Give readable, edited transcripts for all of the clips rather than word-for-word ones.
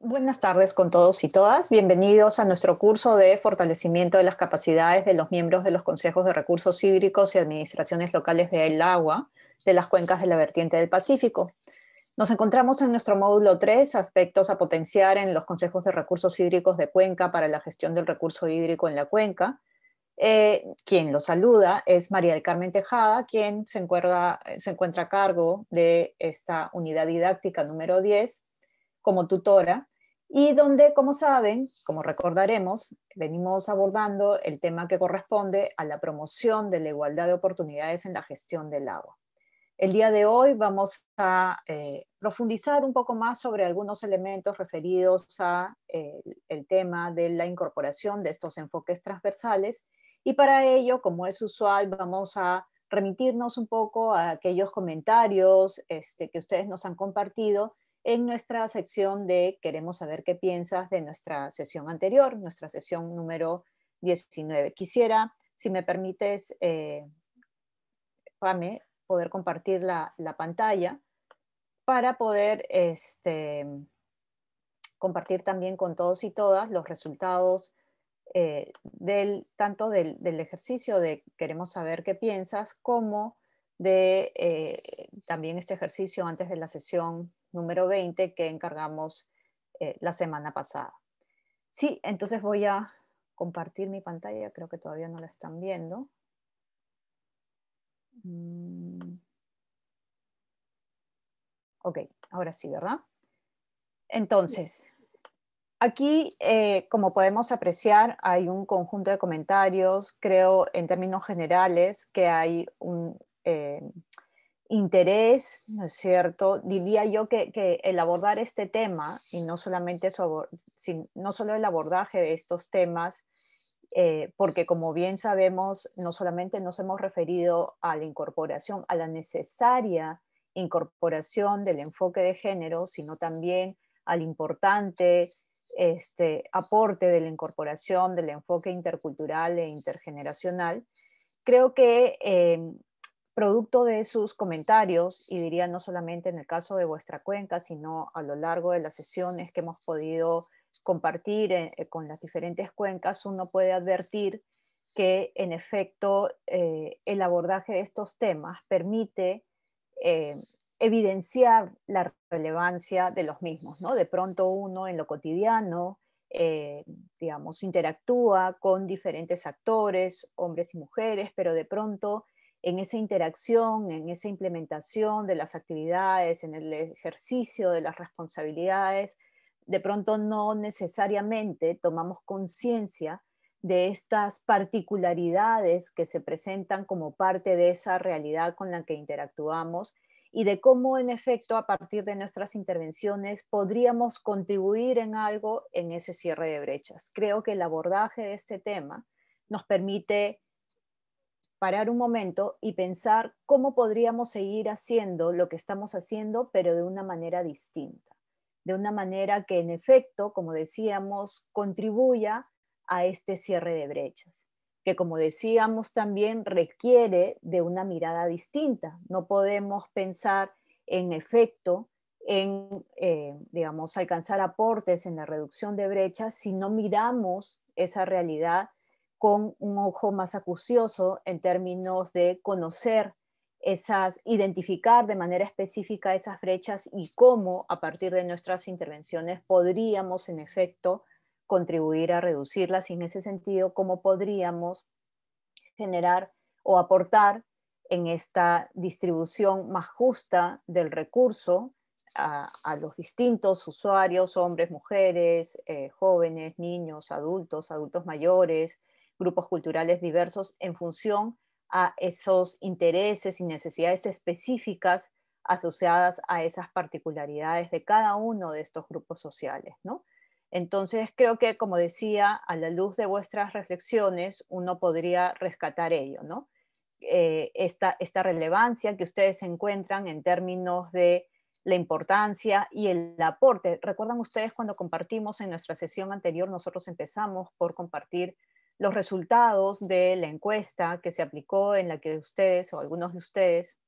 Buenas tardes con todos y todas. Bienvenidos a nuestro curso de fortalecimiento de las capacidades de los miembros de los consejos de recursos hídricos y administraciones locales del agua de las cuencas de la vertiente del Pacífico. Nos encontramos en nuestro módulo 3, aspectos a potenciar en los consejos de recursos hídricos de cuenca para la gestión del recurso hídrico en la cuenca. Quien lo saluda es María del Carmen Tejada, quien se encuentra a cargo de esta unidad didáctica número 10 como tutora, y donde, como saben, como recordaremos, venimos abordando el tema que corresponde a la promoción de la igualdad de oportunidades en la gestión del agua. El día de hoy vamos a profundizar un poco más sobre algunos elementos referidos a el tema de la incorporación de estos enfoques transversales, y para ello, como es usual, vamos a remitirnos un poco a aquellos comentarios que ustedes nos han compartido en nuestra sección de Queremos saber qué piensas de nuestra sesión anterior, nuestra sesión número 19. Quisiera, si me permites, Pame, poder compartir la pantalla para poder compartir también con todos y todas los resultados tanto del ejercicio de Queremos saber qué piensas, como de también este ejercicio antes de la sesión número 20 que encargamos la semana pasada. Sí, entonces voy a compartir mi pantalla, creo que todavía no la están viendo. Ok, ahora sí, ¿verdad? Entonces, aquí, como podemos apreciar, hay un conjunto de comentarios. Creo, en términos generales, que hay un interés, ¿no es cierto? Diría yo que el abordar este tema, y no solamente no solo el abordaje de estos temas, porque como bien sabemos, no solamente nos hemos referido a la incorporación, a la necesaria incorporación del enfoque de género, sino también al importante aporte de la incorporación del enfoque intercultural e intergeneracional. Creo que producto de sus comentarios, y diría no solamente en el caso de vuestra cuenca, sino a lo largo de las sesiones que hemos podido compartir con las diferentes cuencas, uno puede advertir que en efecto el abordaje de estos temas permite eh, evidenciar la relevancia de los mismos, ¿no? De pronto uno en lo cotidiano, digamos, interactúa con diferentes actores, hombres y mujeres, pero de pronto en esa interacción, en esa implementación de las actividades, en el ejercicio de las responsabilidades, de pronto no necesariamente tomamos conciencia de estas particularidades que se presentan como parte de esa realidad con la que interactuamos, y de cómo en efecto a partir de nuestras intervenciones podríamos contribuir en algo en ese cierre de brechas. Creo que el abordaje de este tema nos permite parar un momento y pensar cómo podríamos seguir haciendo lo que estamos haciendo, pero de una manera distinta, de una manera que en efecto, como decíamos, contribuya a este cierre de brechas, que como decíamos también requiere de una mirada distinta. No podemos pensar en efecto en, digamos, alcanzar aportes en la reducción de brechas si no miramos esa realidad con un ojo más acucioso en términos de conocer identificar de manera específica esas brechas y cómo a partir de nuestras intervenciones podríamos en efecto contribuir a reducirlas, y en ese sentido cómo podríamos generar o aportar en esta distribución más justa del recurso a los distintos usuarios, hombres, mujeres, jóvenes, niños, adultos mayores, grupos culturales diversos, en función a esos intereses y necesidades específicas asociadas a esas particularidades de cada uno de estos grupos sociales, ¿no? Entonces, creo que, como decía, a la luz de vuestras reflexiones, uno podría rescatar ello, ¿no? Esta relevancia que ustedes encuentran en términos de la importancia y el aporte. ¿Recuerdan ustedes cuando compartimos en nuestra sesión anterior? Nosotros empezamos por compartir los resultados de la encuesta que se aplicó, en la que ustedes o algunos de ustedes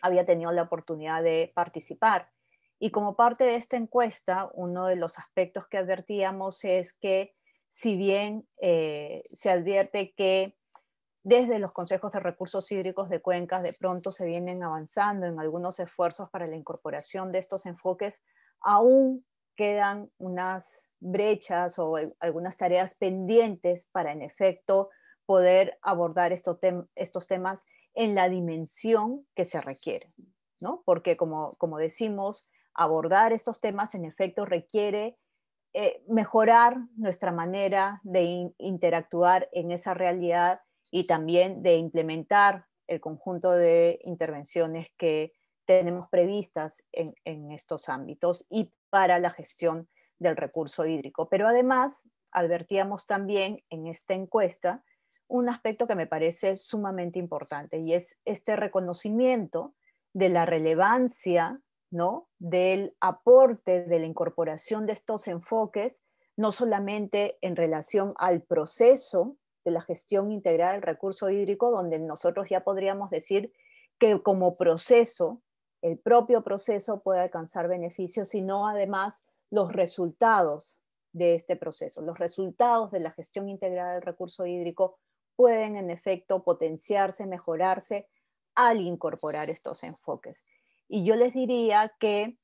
había tenido la oportunidad de participar. Y como parte de esta encuesta, uno de los aspectos que advertíamos es que si bien se advierte que desde los consejos de recursos hídricos de cuencas de pronto se vienen avanzando en algunos esfuerzos para la incorporación de estos enfoques, aún quedan unas brechas o algunas tareas pendientes para en efecto poder abordar estos temas en la dimensión que se requiere, ¿no? Porque como decimos, abordar estos temas en efecto requiere mejorar nuestra manera de interactuar en esa realidad y también de implementar el conjunto de intervenciones que tenemos previstas en estos ámbitos y para la gestión del recurso hídrico. Pero además, advertíamos también en esta encuesta un aspecto que me parece sumamente importante y es este reconocimiento de la relevancia, ¿no?, del aporte de la incorporación de estos enfoques, no solamente en relación al proceso de la gestión integral del recurso hídrico, donde nosotros ya podríamos decir que como proceso, el propio proceso puede alcanzar beneficios, sino además los resultados de este proceso, los resultados de la gestión integral del recurso hídrico pueden en efecto potenciarse, mejorarse al incorporar estos enfoques. Y yo les diría que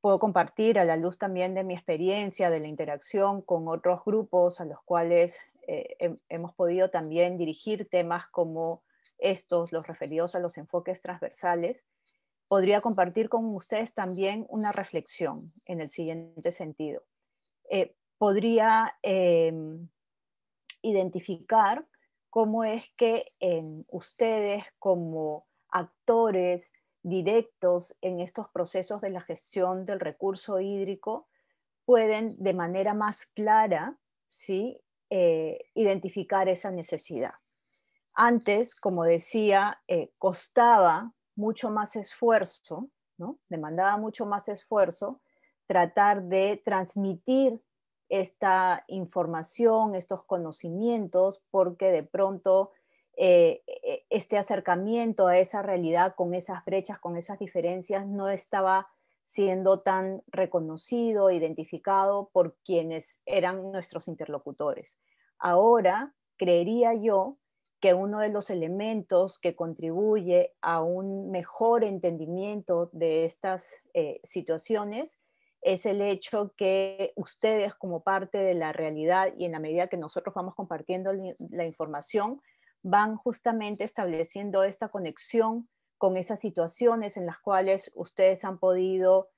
puedo compartir a la luz también de mi experiencia, de la interacción con otros grupos a los cuales hemos podido también dirigir temas como estos, los referidos a los enfoques transversales, podría compartir con ustedes también una reflexión en el siguiente sentido. Podría identificar cómo es que ustedes como actores directos en estos procesos de la gestión del recurso hídrico pueden de manera más clara, ¿sí?, identificar esa necesidad. Antes, como decía, costaba mucho más esfuerzo, ¿no?, demandaba mucho más esfuerzo tratar de transmitir esta información, estos conocimientos, porque de pronto este acercamiento a esa realidad con esas brechas, con esas diferencias, no estaba siendo tan reconocido, identificado por quienes eran nuestros interlocutores. Ahora, creería yo que uno de los elementos que contribuye a un mejor entendimiento de estas situaciones es el hecho que ustedes como parte de la realidad y en la medida que nosotros vamos compartiendo la información, van justamente estableciendo esta conexión con esas situaciones en las cuales ustedes han podido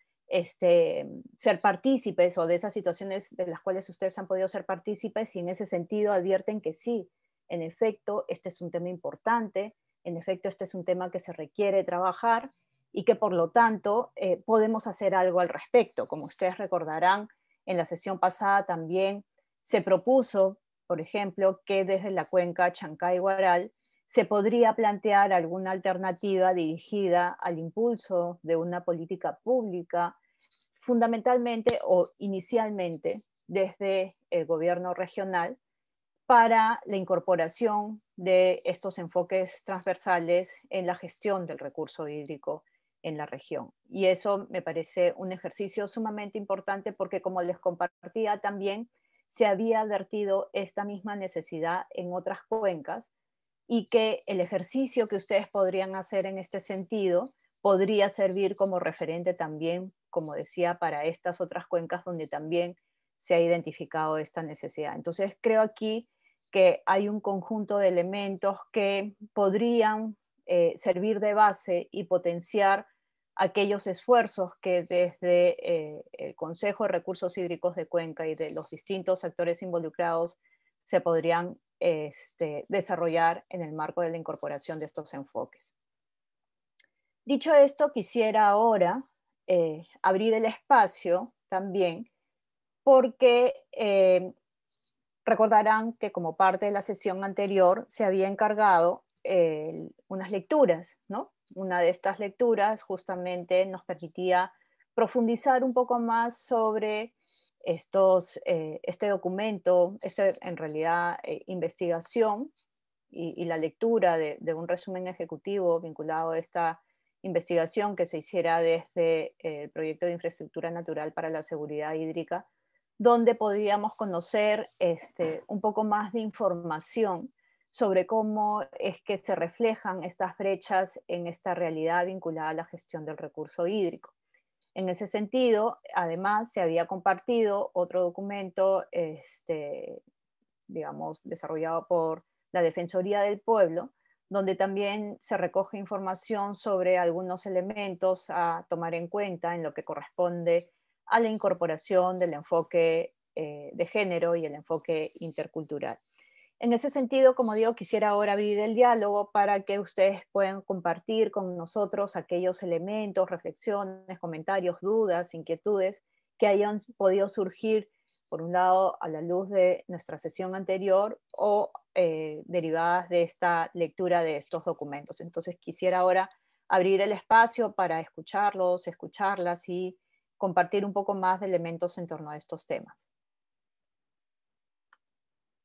ser partícipes o de esas situaciones de las cuales ustedes han podido ser partícipes y en ese sentido advierten que sí, en efecto, este es un tema importante, en efecto, este es un tema que se requiere trabajar y que por lo tanto podemos hacer algo al respecto. Como ustedes recordarán, en la sesión pasada también se propuso, por ejemplo, que desde la cuenca Chancay-Guaral se podría plantear alguna alternativa dirigida al impulso de una política pública, fundamentalmente o inicialmente desde el gobierno regional, para la incorporación de estos enfoques transversales en la gestión del recurso hídrico en la región. Y eso me parece un ejercicio sumamente importante porque, como les compartía también, se había advertido esta misma necesidad en otras cuencas y que el ejercicio que ustedes podrían hacer en este sentido podría servir como referente también, como decía, para estas otras cuencas donde también se ha identificado esta necesidad. Entonces, creo aquí que hay un conjunto de elementos que podrían servir de base y potenciar aquellos esfuerzos que desde el Consejo de Recursos Hídricos de Cuenca y de los distintos actores involucrados se podrían desarrollar en el marco de la incorporación de estos enfoques. Dicho esto, quisiera ahora abrir el espacio también porque recordarán que como parte de la sesión anterior se había encargado unas lecturas, ¿no? Una de estas lecturas justamente nos permitía profundizar un poco más sobre este documento, en realidad investigación y la lectura de un resumen ejecutivo vinculado a esta investigación que se hiciera desde el proyecto de infraestructura natural para la seguridad hídrica, donde podíamos conocer un poco más de información sobre cómo es que se reflejan estas brechas en esta realidad vinculada a la gestión del recurso hídrico. En ese sentido, además, se había compartido otro documento, digamos, desarrollado por la Defensoría del Pueblo, donde también se recoge información sobre algunos elementos a tomar en cuenta en lo que corresponde a la incorporación del enfoque de género y el enfoque intercultural. En ese sentido, como digo, quisiera ahora abrir el diálogo para que ustedes puedan compartir con nosotros aquellos elementos, reflexiones, comentarios, dudas, inquietudes que hayan podido surgir, por un lado, a la luz de nuestra sesión anterior o derivadas de esta lectura de estos documentos. Entonces, quisiera ahora abrir el espacio para escucharlos, escucharlas y compartir un poco más de elementos en torno a estos temas.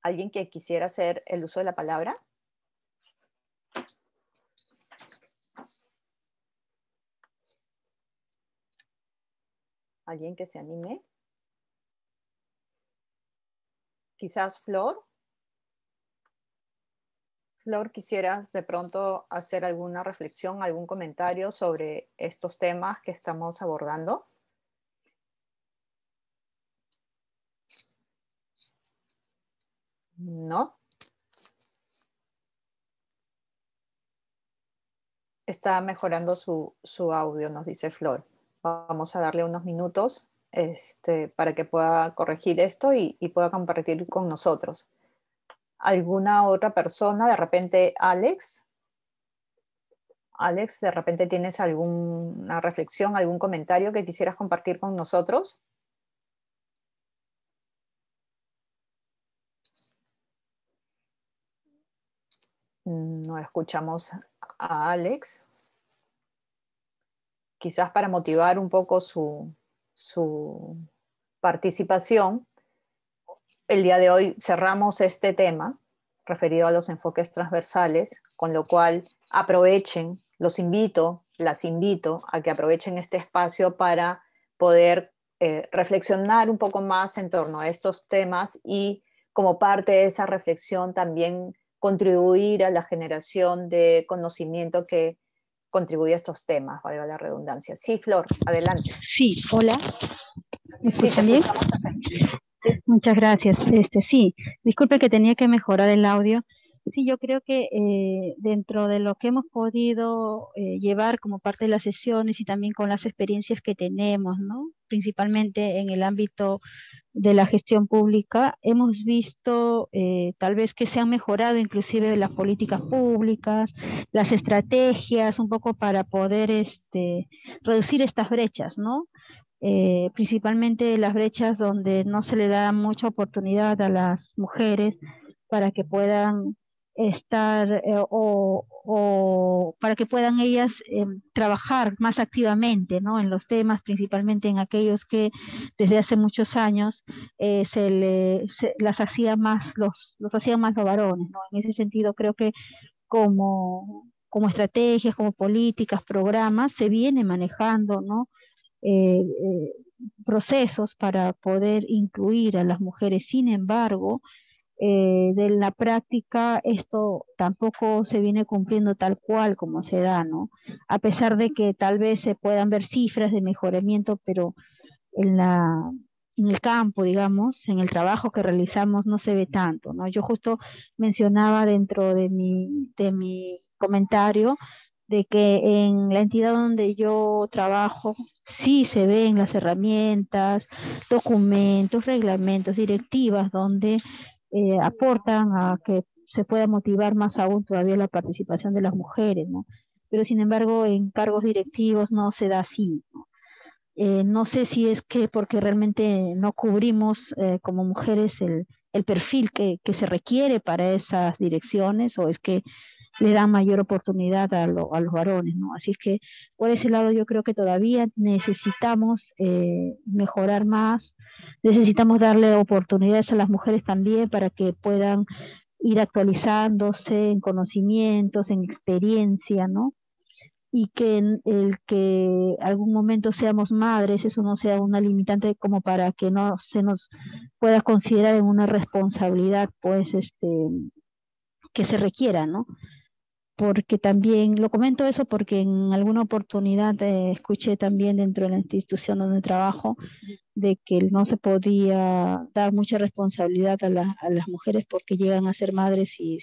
¿Alguien que quisiera hacer el uso de la palabra? ¿Alguien que se anime? Quizás Flor. Flor, ¿quisieras de pronto hacer alguna reflexión, algún comentario sobre estos temas que estamos abordando? ¿No? Está mejorando su audio, nos dice Flor. Vamos a darle unos minutos para que pueda corregir esto y pueda compartir con nosotros. ¿Alguna otra persona? De repente, Alex. Alex, ¿de repente tienes alguna reflexión, algún comentario que quisieras compartir con nosotros? No escuchamos a Alex. Quizás para motivar un poco su participación, el día de hoy cerramos este tema referido a los enfoques transversales, con lo cual aprovechen, los invito, las invito a que aprovechen este espacio para poder reflexionar un poco más en torno a estos temas y como parte de esa reflexión también contribuir a la generación de conocimiento que contribuye a estos temas, valga la redundancia. Sí, Flor, adelante. Sí, hola. ¿Me escuchan bien? Muchas gracias. Sí, disculpe que tenía que mejorar el audio. Sí, yo creo que dentro de lo que hemos podido llevar como parte de las sesiones y también con las experiencias que tenemos, ¿no? Principalmente en el ámbito de la gestión pública, hemos visto tal vez que se han mejorado inclusive las políticas públicas, las estrategias, un poco para poder reducir estas brechas, ¿no? Principalmente las brechas donde no se le da mucha oportunidad a las mujeres para que puedan estar o para que puedan ellas trabajar más activamente, ¿no? En los temas, principalmente en aquellos que desde hace muchos años las hacía más los hacían más los varones, ¿no? En ese sentido creo que como estrategias, como políticas, programas, se viene manejando, ¿no? eh, eh, procesos para poder incluir a las mujeres. Sin embargo, de la práctica esto tampoco se viene cumpliendo tal cual como se da, ¿no? A pesar de que tal vez se puedan ver cifras de mejoramiento, pero en en el campo, digamos, en el trabajo que realizamos no se ve tanto, ¿no? Yo justo mencionaba dentro de de mi comentario de que en la entidad donde yo trabajo sí se ven las herramientas, documentos, reglamentos, directivas, donde aportan a que se pueda motivar más aún todavía la participación de las mujeres, ¿no? Pero sin embargo, en cargos directivos no se da así, ¿no? No sé si es que porque realmente no cubrimos como mujeres el perfil que se requiere para esas direcciones o es que le dan mayor oportunidad a los varones, ¿no? Así es que por ese lado yo creo que todavía necesitamos mejorar más, necesitamos darle oportunidades a las mujeres también para que puedan ir actualizándose en conocimientos, en experiencia, ¿no? y que en el que algún momento seamos madres, eso no sea una limitante como para que no se nos pueda considerar en una responsabilidad, pues, que se requiera, ¿no? Porque también, lo comento eso porque en alguna oportunidad escuché también dentro de la institución donde trabajo de que no se podía dar mucha responsabilidad a las mujeres porque llegan a ser madres y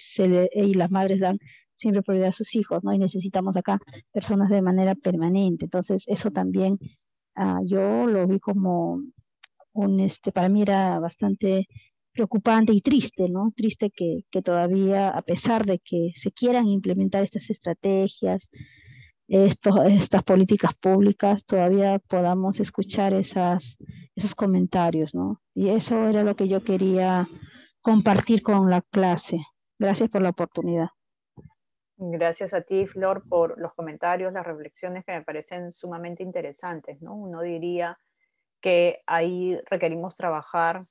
las madres dan siempre prioridad a sus hijos, ¿no? Y necesitamos acá personas de manera permanente. Entonces, eso también yo lo vi como para mí era bastante preocupante y triste, ¿no? Triste que todavía, a pesar de que se quieran implementar estas estrategias, estas políticas públicas, todavía podamos escuchar esos comentarios, ¿no? Y eso era lo que yo quería compartir con la clase. Gracias por la oportunidad. Gracias a ti, Flor, por los comentarios, las reflexiones que me parecen sumamente interesantes, ¿no? Uno diría que ahí requerimos trabajar,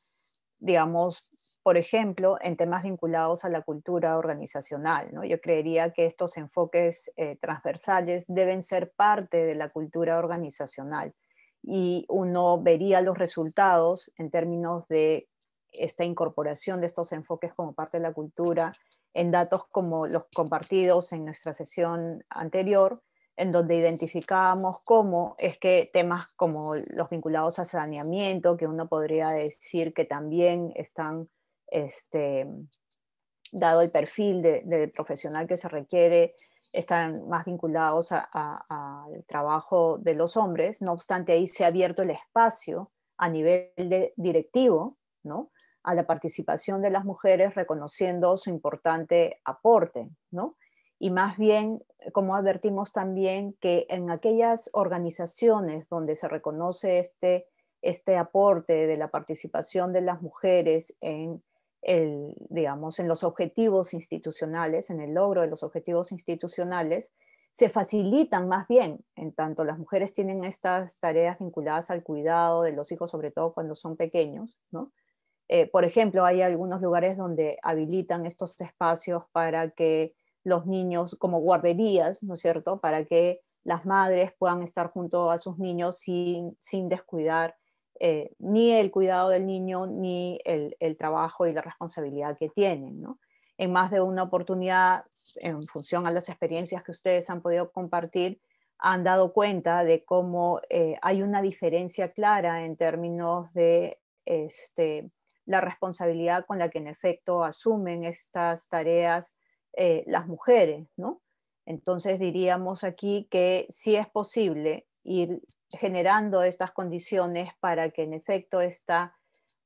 digamos, por ejemplo, en temas vinculados a la cultura organizacional, ¿no? Yo creería que estos enfoques transversales deben ser parte de la cultura organizacional y uno vería los resultados en términos de esta incorporación de estos enfoques como parte de la cultura en datos como los compartidos en nuestra sesión anterior, en donde identificábamos cómo es que temas como los vinculados a saneamiento, que uno podría decir que también están, este, dado el perfil de profesional que se requiere, están más vinculados al trabajo de los hombres. No obstante, ahí se ha abierto el espacio a nivel directivo, ¿no?, a la participación de las mujeres, reconociendo su importante aporte, ¿no? Y más bien, como advertimos también, que en aquellas organizaciones donde se reconoce este aporte de la participación de las mujeres digamos, en los objetivos institucionales, en el logro de los objetivos institucionales, se facilitan más bien, en tanto las mujeres tienen estas tareas vinculadas al cuidado de los hijos, sobre todo cuando son pequeños, ¿no? Por ejemplo, hay algunos lugares donde habilitan estos espacios para que los niños, como guarderías, ¿no es cierto?, para que las madres puedan estar junto a sus niños sin descuidar ni el cuidado del niño, ni el trabajo y la responsabilidad que tienen, ¿no? En más de una oportunidad, en función a las experiencias que ustedes han podido compartir, han dado cuenta de cómo hay una diferencia clara en términos de la responsabilidad con la que en efecto asumen estas tareas las mujeres, ¿no? Entonces diríamos aquí que sí es posible ir generando estas condiciones para que en efecto esta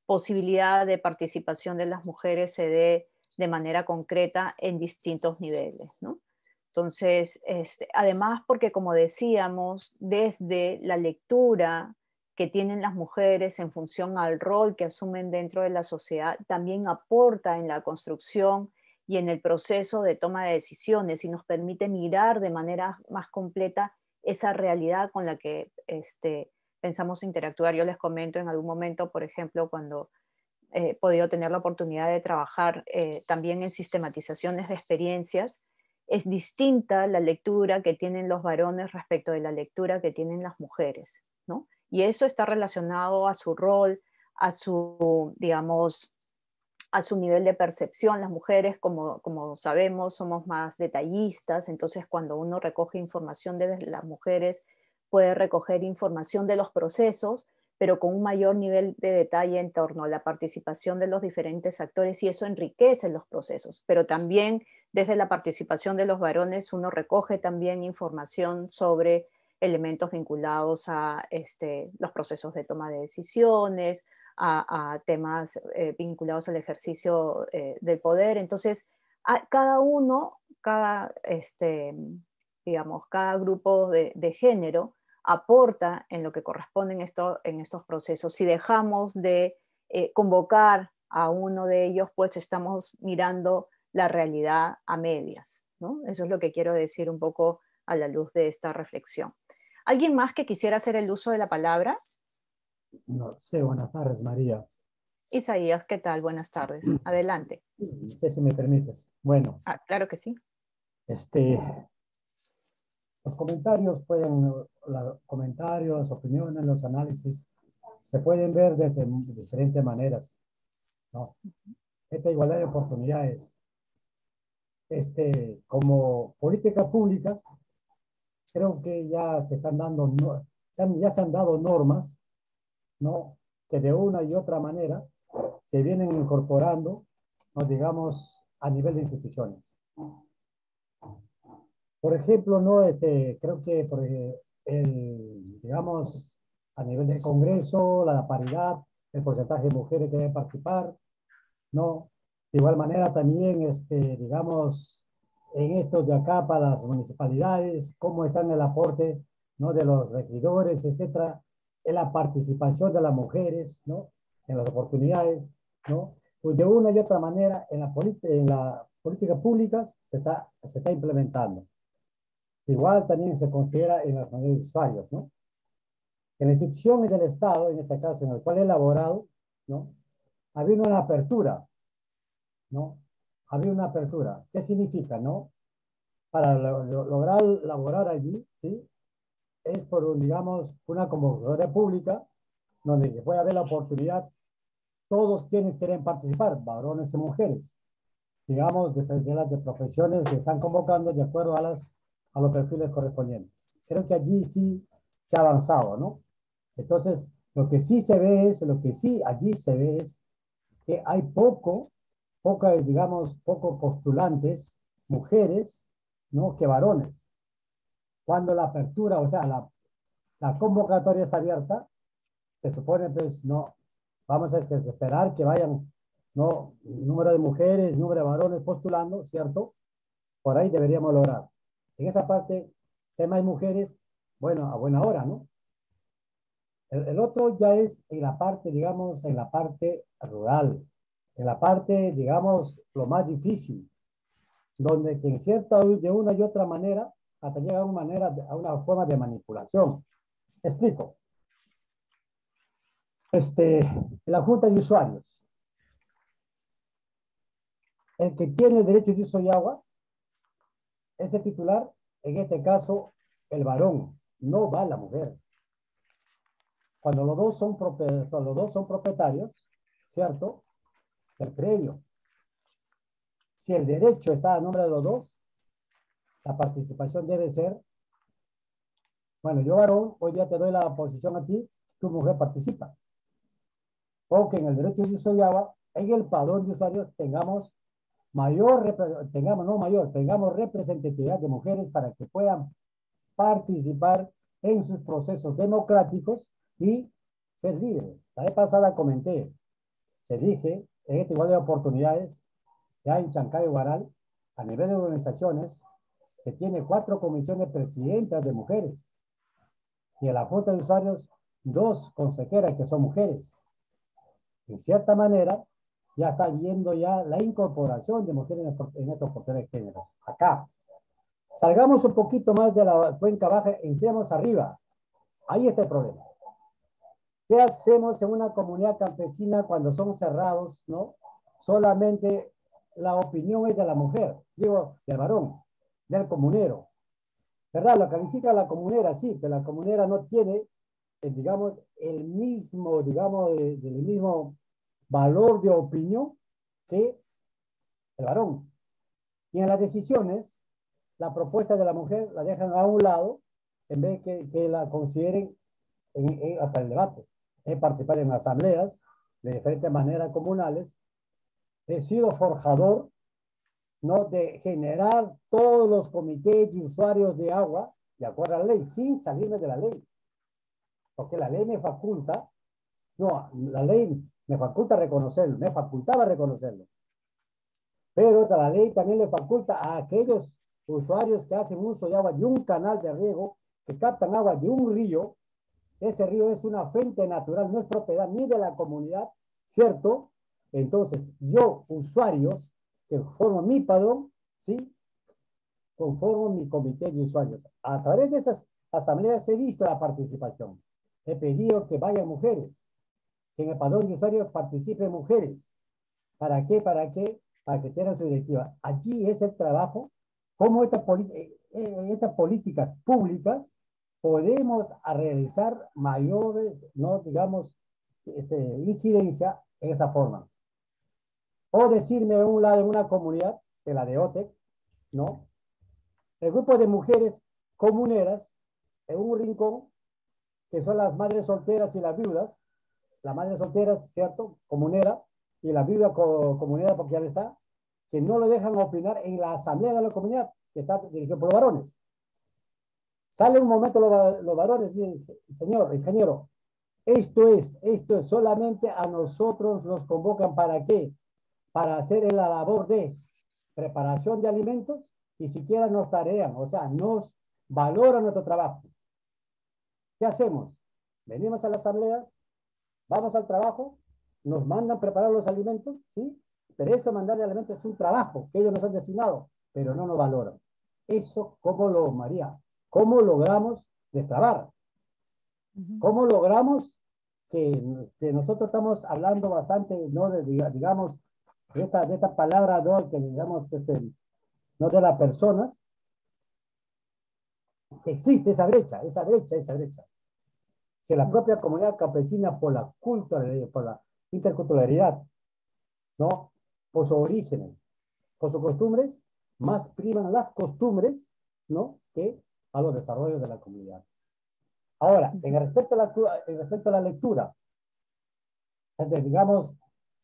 posibilidad de participación de las mujeres se dé de manera concreta en distintos niveles, ¿no? Entonces, además, porque como decíamos, desde la lectura que tienen las mujeres en función al rol que asumen dentro de la sociedad, también aporta en la construcción y en el proceso de toma de decisiones y nos permite mirar de manera más completa esa realidad con la que pensamos interactuar. Yo les comento en algún momento, por ejemplo, cuando he podido tener la oportunidad de trabajar también en sistematizaciones de experiencias, es distinta la lectura que tienen los varones respecto de la lectura que tienen las mujeres, ¿no? Y eso está relacionado a su rol, a su, digamos, a su nivel de percepción. Las mujeres, como sabemos, somos más detallistas, entonces cuando uno recoge información de las mujeres, puede recoger información de los procesos, pero con un mayor nivel de detalle en torno a la participación de los diferentes actores y eso enriquece los procesos. Pero también desde la participación de los varones uno recoge también información sobre elementos vinculados a los procesos de toma de decisiones, a temas vinculados al ejercicio del poder. Entonces, cada uno, digamos, cada grupo de género aporta en lo que corresponde en estos procesos. Si dejamos de convocar a uno de ellos, pues estamos mirando la realidad a medias, ¿no? Eso es lo que quiero decir un poco a la luz de esta reflexión. ¿Alguien más que quisiera hacer el uso de la palabra? No sé, buenas tardes, María. Isaías, ¿qué tal? Buenas tardes. Adelante. No sé si me permites. Bueno, Claro que sí. Los comentarios comentarios, opiniones, los análisis se pueden ver de diferentes maneras, ¿no? Esta igualdad de oportunidades, como políticas públicas, creo que ya se están dando, ya se han dado normas, ¿no? Que de una y otra manera se vienen incorporando, ¿no? Digamos, a nivel de instituciones. Por ejemplo, ¿no? Creo que digamos, a nivel del Congreso, la paridad, el porcentaje de mujeres que deben participar, ¿no? De igual manera también, digamos, en estos de acá para las municipalidades, cómo está el aporte, ¿no? De los regidores, etcétera, en la participación de las mujeres, ¿no? En las oportunidades, ¿no? Pues de una y otra manera en la política pública se está implementando. Igual también se considera en las maneras de usuarios, ¿no? En la institución del Estado, en este caso en el cual he elaborado, ¿no? Había una apertura, ¿no? Había una apertura. ¿Qué significa, no? Para lograr laborar allí, ¿sí? Es por, digamos, una convocatoria pública donde puede haber la oportunidad, todos quienes quieren participar, varones y mujeres, digamos, de las profesiones que están convocando de acuerdo a los perfiles correspondientes. Creo que allí sí se ha avanzado, ¿no? Entonces, lo que sí allí se ve es que hay poco postulantes, mujeres, ¿no? Que varones. Cuando la apertura, o sea, la convocatoria es abierta, se supone, pues, no, vamos a esperar que vayan, no, número de mujeres, número de varones postulando, ¿cierto? Por ahí deberíamos lograr. En esa parte, si hay más mujeres, bueno, a buena hora, ¿no? El otro ya es en la parte, digamos, en la parte rural, en la parte, digamos, lo más difícil, donde que en cierta, de una y otra manera, hasta llega a una forma de manipulación. Explico. La Junta de Usuarios, el que tiene derecho de uso y agua, ese titular, en este caso, el varón, no va la mujer. Cuando los dos son propietarios, ¿cierto? El predio. Si el derecho está a nombre de los dos, la participación debe ser, bueno, yo varón, hoy día te doy la posición a ti, tu mujer participa. O que en el derecho de uso de agua, en el padrón de usuarios tengamos tengamos representatividad de mujeres para que puedan participar en sus procesos democráticos y ser líderes. La vez pasada comenté, te dije, en esta igualdad de oportunidades, ya en Chancay Guaral, a nivel de organizaciones, se tiene 4 comisiones presidentas de mujeres y en la Junta de Usuarios 2 consejeras que son mujeres. En cierta manera, ya está viendo ya la incorporación de mujeres en estos oportunidades de género. Acá. Salgamos un poquito más de la cuenca baja, entremos arriba. Ahí está el problema. ¿Qué hacemos en una comunidad campesina cuando son cerrados, no? Solamente la opinión es de la mujer, digo, del varón, del comunero. ¿Verdad? Lo califica la comunera, sí, pero la comunera no tiene, digamos, el mismo valor de opinión que el varón. Y en las decisiones, la propuesta de la mujer la dejan a un lado en vez que la consideren hasta el debate. He participado en asambleas de diferentes maneras comunales. He sido forjador, ¿no? De generar todos los comités de usuarios de agua de acuerdo a la ley, sin salirme de la ley. Porque la ley me faculta, no, la ley me faculta reconocerlo, me facultaba reconocerlo. Pero la ley también le faculta a aquellos usuarios que hacen uso de agua de un canal de riego, que captan agua de un río. Ese río es una fuente natural, no es propiedad ni de la comunidad, ¿cierto? Entonces, yo, usuarios, que formo mi padrón, ¿sí? Conformo mi comité de usuarios. A través de esas asambleas he visto la participación. He pedido que vayan mujeres, que en el padrón de usuarios participen mujeres. ¿Para qué? ¿Para qué? Para que tengan su directiva. Allí es el trabajo, cómo en estas políticas públicas podemos realizar mayores, no digamos, incidencia en esa forma. O decirme en un lado, en una comunidad, de la de OTEC, ¿no? El grupo de mujeres comuneras en un rincón, que son las madres solteras y las viudas, la madre soltera, ¿cierto? Comunera, y la viuda comunera, porque ya no está, que no lo dejan opinar en la asamblea de la comunidad, que está dirigida por los varones. Sale un momento los varones y dicen, señor ingeniero, esto es solamente a nosotros nos convocan ¿para qué? Para hacer la labor de preparación de alimentos y siquiera nos tarean, o sea, nos valoran nuestro trabajo. ¿Qué hacemos? Venimos a las asambleas, vamos al trabajo, nos mandan preparar los alimentos, ¿sí? Pero eso mandar de alimentos es un trabajo que ellos nos han designado, pero no nos valoran. Eso, María, ¿cómo logramos destrabar? ¿Cómo logramos que nosotros estamos hablando bastante, ¿no? Digamos, de esta palabra, ¿no? Que digamos, no de las personas, que existe esa brecha. Si la propia comunidad campesina, por la interculturalidad, ¿no? Por sus orígenes, por sus costumbres, más priman las costumbres, ¿no? Que a los desarrollos de la comunidad. Ahora, en respecto a la lectura, digamos,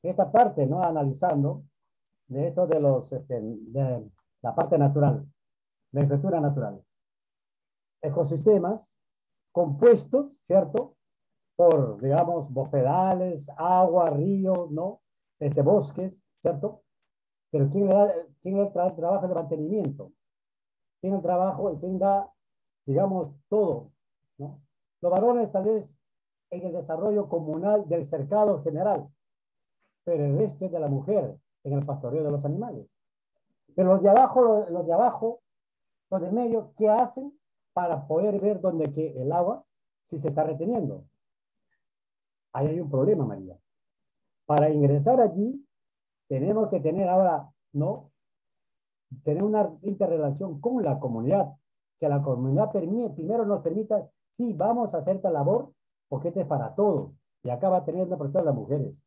esta parte, ¿no? Analizando de esto de la parte natural, la estructura natural. Ecosistemas compuestos, ¿cierto? Por, digamos, bofedales, agua, ríos, ¿no? Bosques, ¿cierto? Pero ¿quién le trabajo de mantenimiento? ¿Quién el trabajo? ¿Quién da, digamos, todo? ¿No? Los varones tal vez en el desarrollo comunal del cercado general, pero el resto es de la mujer en el pastoreo de los animales. Pero los de abajo, los de medio, ¿qué hacen para poder ver dónde que el agua, si se está reteniendo? Ahí hay un problema, María. Para ingresar allí, tenemos que tener ahora, ¿no? Tener una interrelación con la comunidad, que la comunidad primero nos permita, sí, vamos a hacer esta labor, porque este es para todos, y acá va a tener una presión las mujeres.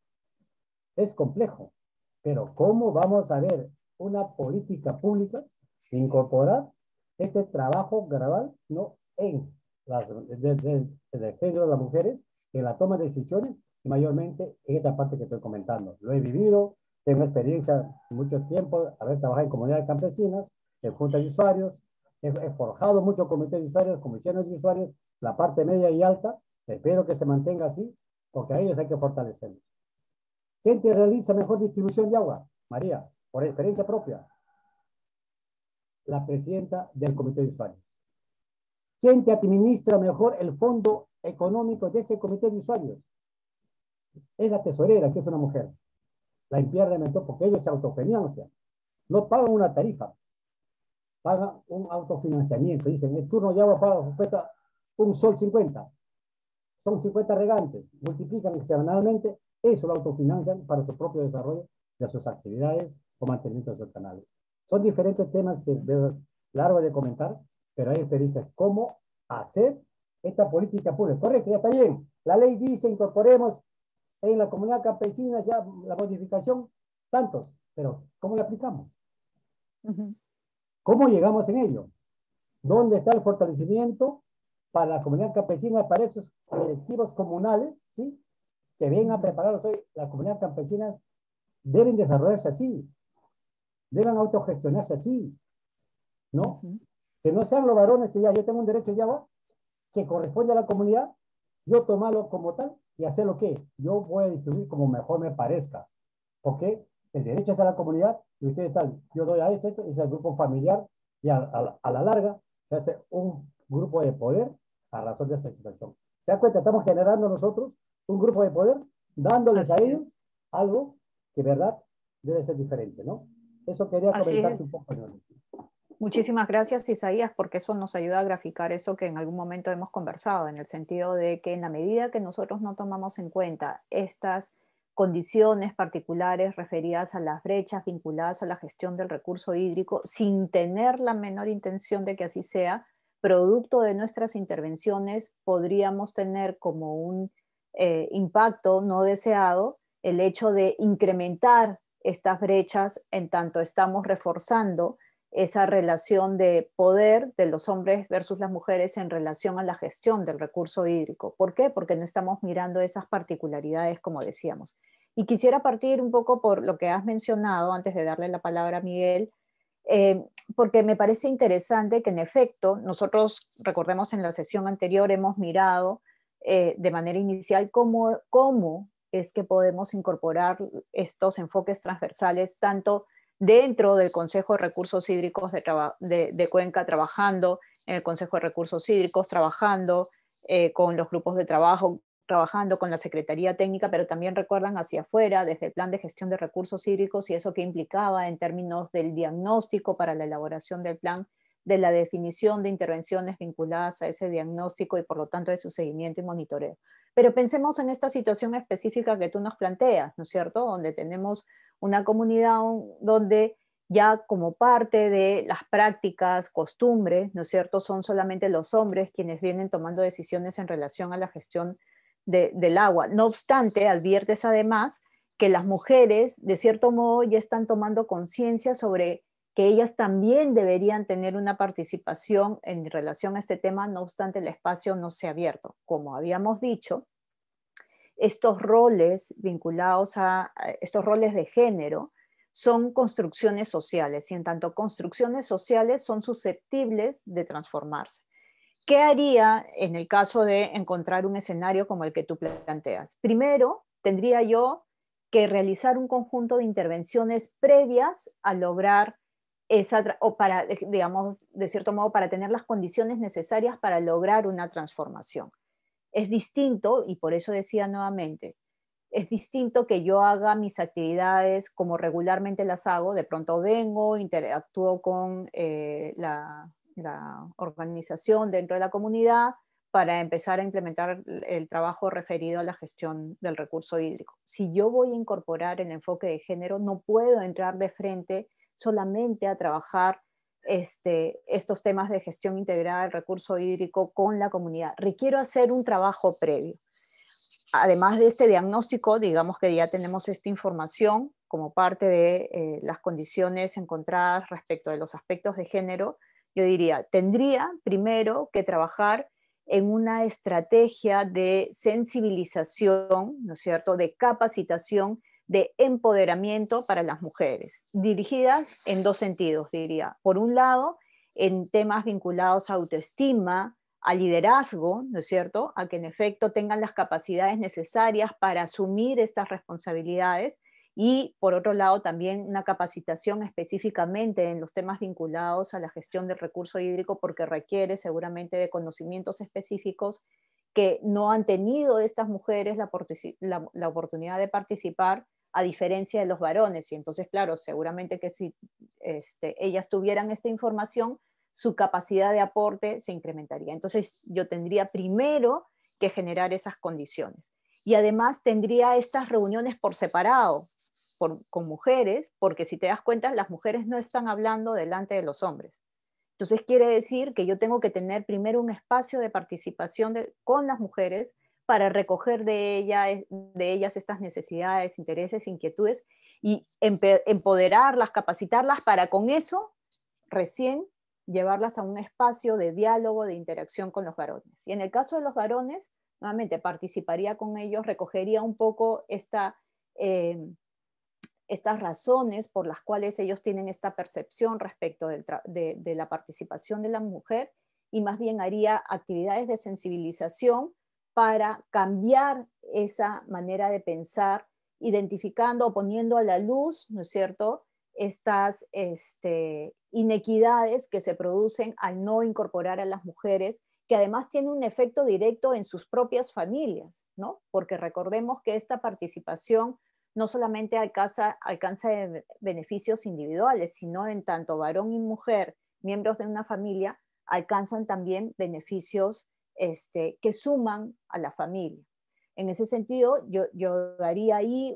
Es complejo, pero ¿cómo vamos a ver una política pública incorporar este trabajo gradual, ¿no? En el género de las mujeres, en la toma de decisiones, y mayormente en esta parte que estoy comentando. Lo he vivido, tengo experiencia mucho tiempo, haber trabajado en comunidades campesinas, en juntas de usuarios, he forjado muchos comités de usuarios, comisiones de usuarios, la parte media y alta, espero que se mantenga así, porque a ellos hay que fortalecerlos. ¿Quién te realiza mejor distribución de agua? María, por experiencia propia. La presidenta del comité de usuarios. ¿Quién te administra mejor el fondo económico de ese comité de usuarios? Es la tesorera, que es una mujer. La implementó porque ellos se autofinancian. No pagan una tarifa, pagan un autofinanciamiento. Dicen, el turno de agua cuesta un sol 50. Son 50 regantes. Multiplican semanalmente. Eso lo autofinancian para su propio desarrollo de sus actividades o mantenimiento de sus canales. Son diferentes temas que veo largo de comentar, pero hay experiencias. ¿Cómo hacer esta política pública? Correcto, ya está bien. La ley dice, incorporemos en la comunidad campesina ya la modificación, tantos, pero ¿cómo la aplicamos? ¿Cómo llegamos en ello? ¿Dónde está el fortalecimiento para la comunidad campesina, para esos directivos comunales, ¿sí? Que vengan a prepararlos hoy? Las comunidades campesinas deben desarrollarse así, deben autogestionarse así, ¿no? Que no sean los varones que ya yo tengo un derecho de agua que corresponde a la comunidad, yo tomarlo como tal y hacer lo que yo voy a distribuir como mejor me parezca, porque el derecho es a la comunidad y ustedes tal, yo doy a esto, es el grupo familiar y a la larga se hace un grupo de poder a razón de esa situación. ¿Se da cuenta? Estamos generando nosotros un grupo de poder, dándoles a ellos algo que, verdad, debe ser diferente, ¿no? Eso quería comentarte un poco. Muchísimas gracias, Isaías, porque eso nos ayuda a graficar eso que en algún momento hemos conversado, en el sentido de que en la medida que nosotros no tomamos en cuenta estas condiciones particulares referidas a las brechas vinculadas a la gestión del recurso hídrico, sin tener la menor intención de que así sea, producto de nuestras intervenciones podríamos tener como un impacto no deseado el hecho de incrementar estas brechas en tanto estamos reforzando esa relación de poder de los hombres versus las mujeres en relación a la gestión del recurso hídrico. ¿Por qué? Porque no estamos mirando esas particularidades, como decíamos. Y quisiera partir un poco por lo que has mencionado, antes de darle la palabra a Miguel, porque me parece interesante que en efecto, nosotros, recordemos en la sesión anterior, hemos mirado de manera inicial cómo es que podemos incorporar estos enfoques transversales tanto dentro del Consejo de Recursos Hídricos de Cuenca, trabajando en el Consejo de Recursos Hídricos, trabajando con los grupos de trabajo, trabajando con la Secretaría Técnica, pero también recuerdan hacia afuera, desde el Plan de Gestión de Recursos Hídricos y eso que implicaba en términos del diagnóstico para la elaboración del plan, de la definición de intervenciones vinculadas a ese diagnóstico y por lo tanto de su seguimiento y monitoreo. Pero pensemos en esta situación específica que tú nos planteas, ¿no es cierto? Donde tenemos una comunidad donde ya como parte de las prácticas, costumbres, ¿no es cierto? Son solamente los hombres quienes vienen tomando decisiones en relación a la gestión del agua. No obstante, adviertes además que las mujeres, de cierto modo, ya están tomando conciencia sobre que ellas también deberían tener una participación en relación a este tema, no obstante el espacio no se ha abierto. Como habíamos dicho, estos roles vinculados a estos roles de género son construcciones sociales y en tanto construcciones sociales son susceptibles de transformarse. ¿Qué haría en el caso de encontrar un escenario como el que tú planteas? Primero, tendría yo que realizar un conjunto de intervenciones previas a lograr o para, digamos, de cierto modo, para tener las condiciones necesarias para lograr una transformación. Es distinto, y por eso decía nuevamente, es distinto que yo haga mis actividades como regularmente las hago, de pronto vengo, interactúo con la organización dentro de la comunidad para empezar a implementar el trabajo referido a la gestión del recurso hídrico. Si yo voy a incorporar el enfoque de género, no puedo entrar de frente solamente a trabajar estos temas de gestión integral del recurso hídrico con la comunidad. Requiero hacer un trabajo previo. Además de este diagnóstico, digamos que ya tenemos esta información como parte de las condiciones encontradas respecto de los aspectos de género, yo diría, tendría primero que trabajar en una estrategia de sensibilización, ¿no es cierto?, de capacitación, de empoderamiento para las mujeres, dirigidas en dos sentidos, diría. Por un lado, en temas vinculados a autoestima, a liderazgo, ¿no es cierto?, a que en efecto tengan las capacidades necesarias para asumir estas responsabilidades y por otro lado también una capacitación específicamente en los temas vinculados a la gestión del recurso hídrico porque requiere seguramente de conocimientos específicos que no han tenido estas mujeres la oportunidad de participar a diferencia de los varones y entonces claro, seguramente que si ellas tuvieran esta información su capacidad de aporte se incrementaría. Entonces yo tendría primero que generar esas condiciones. Y además tendría estas reuniones por separado con mujeres, porque si te das cuenta, las mujeres no están hablando delante de los hombres. Entonces quiere decir que yo tengo que tener primero un espacio de participación con las mujeres para recoger de ellas estas necesidades, intereses, inquietudes y empoderarlas, capacitarlas para con eso recién llevarlas a un espacio de diálogo, de interacción con los varones. Y en el caso de los varones, nuevamente participaría con ellos, recogería un poco estas razones por las cuales ellos tienen esta percepción respecto de la participación de la mujer y más bien haría actividades de sensibilización para cambiar esa manera de pensar, identificando o poniendo a la luz, ¿no es cierto?, estas inequidades que se producen al no incorporar a las mujeres, que además tiene un efecto directo en sus propias familias, ¿no? Porque recordemos que esta participación no solamente alcanza beneficios individuales, sino en tanto varón y mujer, miembros de una familia, alcanzan también beneficios que suman a la familia. En ese sentido, yo daría ahí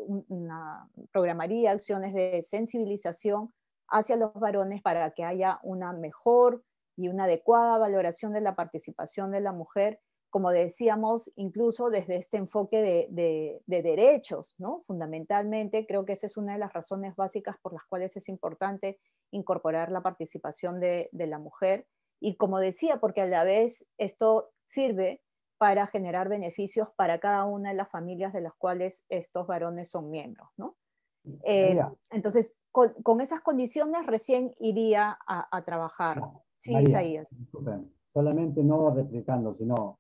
programaría acciones de sensibilización hacia los varones para que haya una mejor y una adecuada valoración de la participación de la mujer, como decíamos, incluso desde este enfoque de derechos, ¿no? Fundamentalmente, creo que esa es una de las razones básicas por las cuales es importante incorporar la participación de la mujer. Y como decía, porque a la vez esto sirve para generar beneficios para cada una de las familias de las cuales estos varones son miembros, ¿no? María, Entonces, con esas condiciones recién iría a trabajar. Sí, María, Isaías. disculpen, solamente no replicando, sino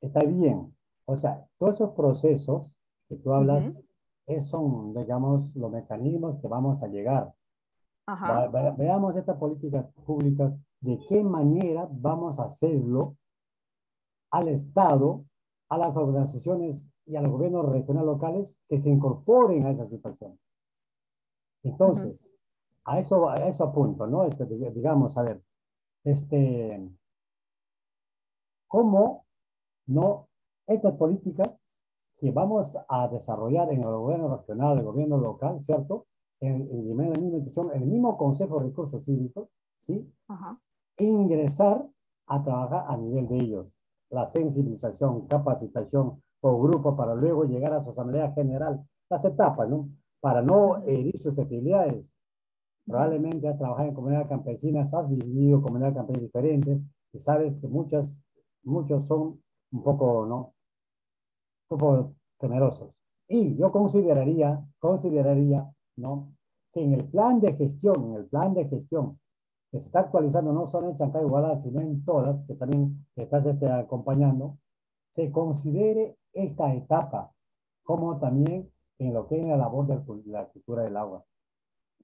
está bien. O sea, todos esos procesos que tú hablas, Ujú. son, digamos, los mecanismos que vamos a llegar. Ajá. Veamos estas políticas públicas, de qué manera vamos a hacerlo al Estado, a las organizaciones y a los gobiernos regionales locales que se incorporen a esa situación. Ujú. Entonces, a eso apunto, ¿no? Digamos, a ver, este, ¿cómo no estas políticas que vamos a desarrollar en el gobierno regional, el gobierno local, ¿cierto? En la misma institución, el mismo Consejo de Recursos Hídricos, ¿sí? Ajá. Ingresar a trabajar a nivel de ellos. La sensibilización, capacitación o grupo para luego llegar a su asamblea general. Las etapas, ¿no? Para no Ujú. herir susceptibilidades. Ujú. Probablemente has trabajado en comunidades campesinas, has vivido comunidades campesinas diferentes y sabes que muchos son un poco, ¿no? Un poco temerosos. Y yo consideraría, ¿no? Que en el plan de gestión que se está actualizando no solo en Chancay Iguala, sino en todas, que también estás acompañando, se considere esta etapa como también en lo que es la labor de la cultura del agua.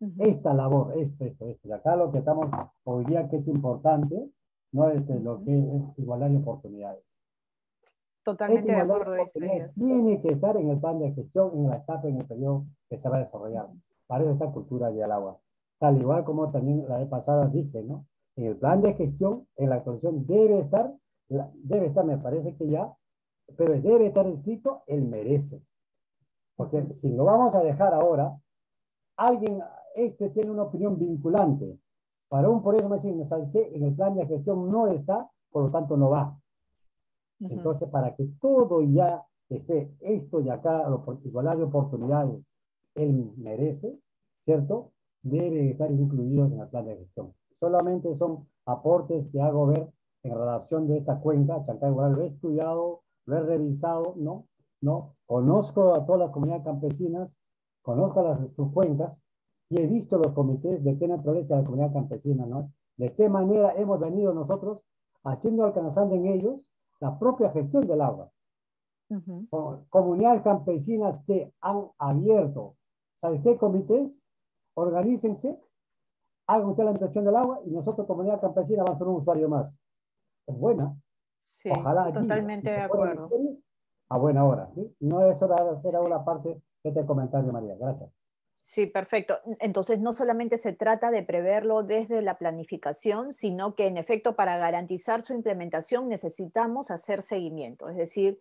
Ujú. Esta labor, esto. Y acá lo que estamos hoy día que es importante, no es lo Ujú. que es igualdad de oportunidades. Esta Totalmente de igualdad de acuerdo, oportunidades Isaías. tiene que estar en el plan de gestión, en la etapa, en el periodo que se va a desarrollar. Ujú. Para eso está cultura del agua. Tal igual como también la vez pasada dije, ¿no? En el plan de gestión, en la actualización debe estar, me parece que ya, pero debe estar escrito el merece. Porque Ujú. si lo vamos a dejar ahora, alguien, tiene una opinión vinculante. Para por eso me dicen, ¿sabes qué? En el plan de gestión no está, por lo tanto no va. Ujú. Entonces, para que todo ya esté, esto y acá, igualdad de oportunidades, él merece, ¿cierto? Debe estar incluidos en el plan de gestión. Solamente son aportes que hago ver en relación de esta cuenca, Chancay Guaral, lo he estudiado, lo he revisado, ¿no? ¿No? Conozco a todas las comunidades campesinas, conozco sus cuencas y he visto los comités de qué naturaleza la comunidad campesina, ¿no? De qué manera hemos venido nosotros haciendo, alcanzando en ellos la propia gestión del agua. Ujú. Comunidades campesinas que han abierto, ¿sabes qué? Comités, organícense, hagan usted la administración del agua y nosotros, comunidad campesina, vamos a ser un usuario más. Es buena. Sí, Ojalá allí totalmente de incorporen acuerdo. ustedes a buena hora. ¿Sí? No es hora de hacer una parte de este comentario, María. Gracias. Sí, perfecto. Entonces, no solamente se trata de preverlo desde la planificación, sino que en efecto para garantizar su implementación necesitamos hacer seguimiento. Es decir,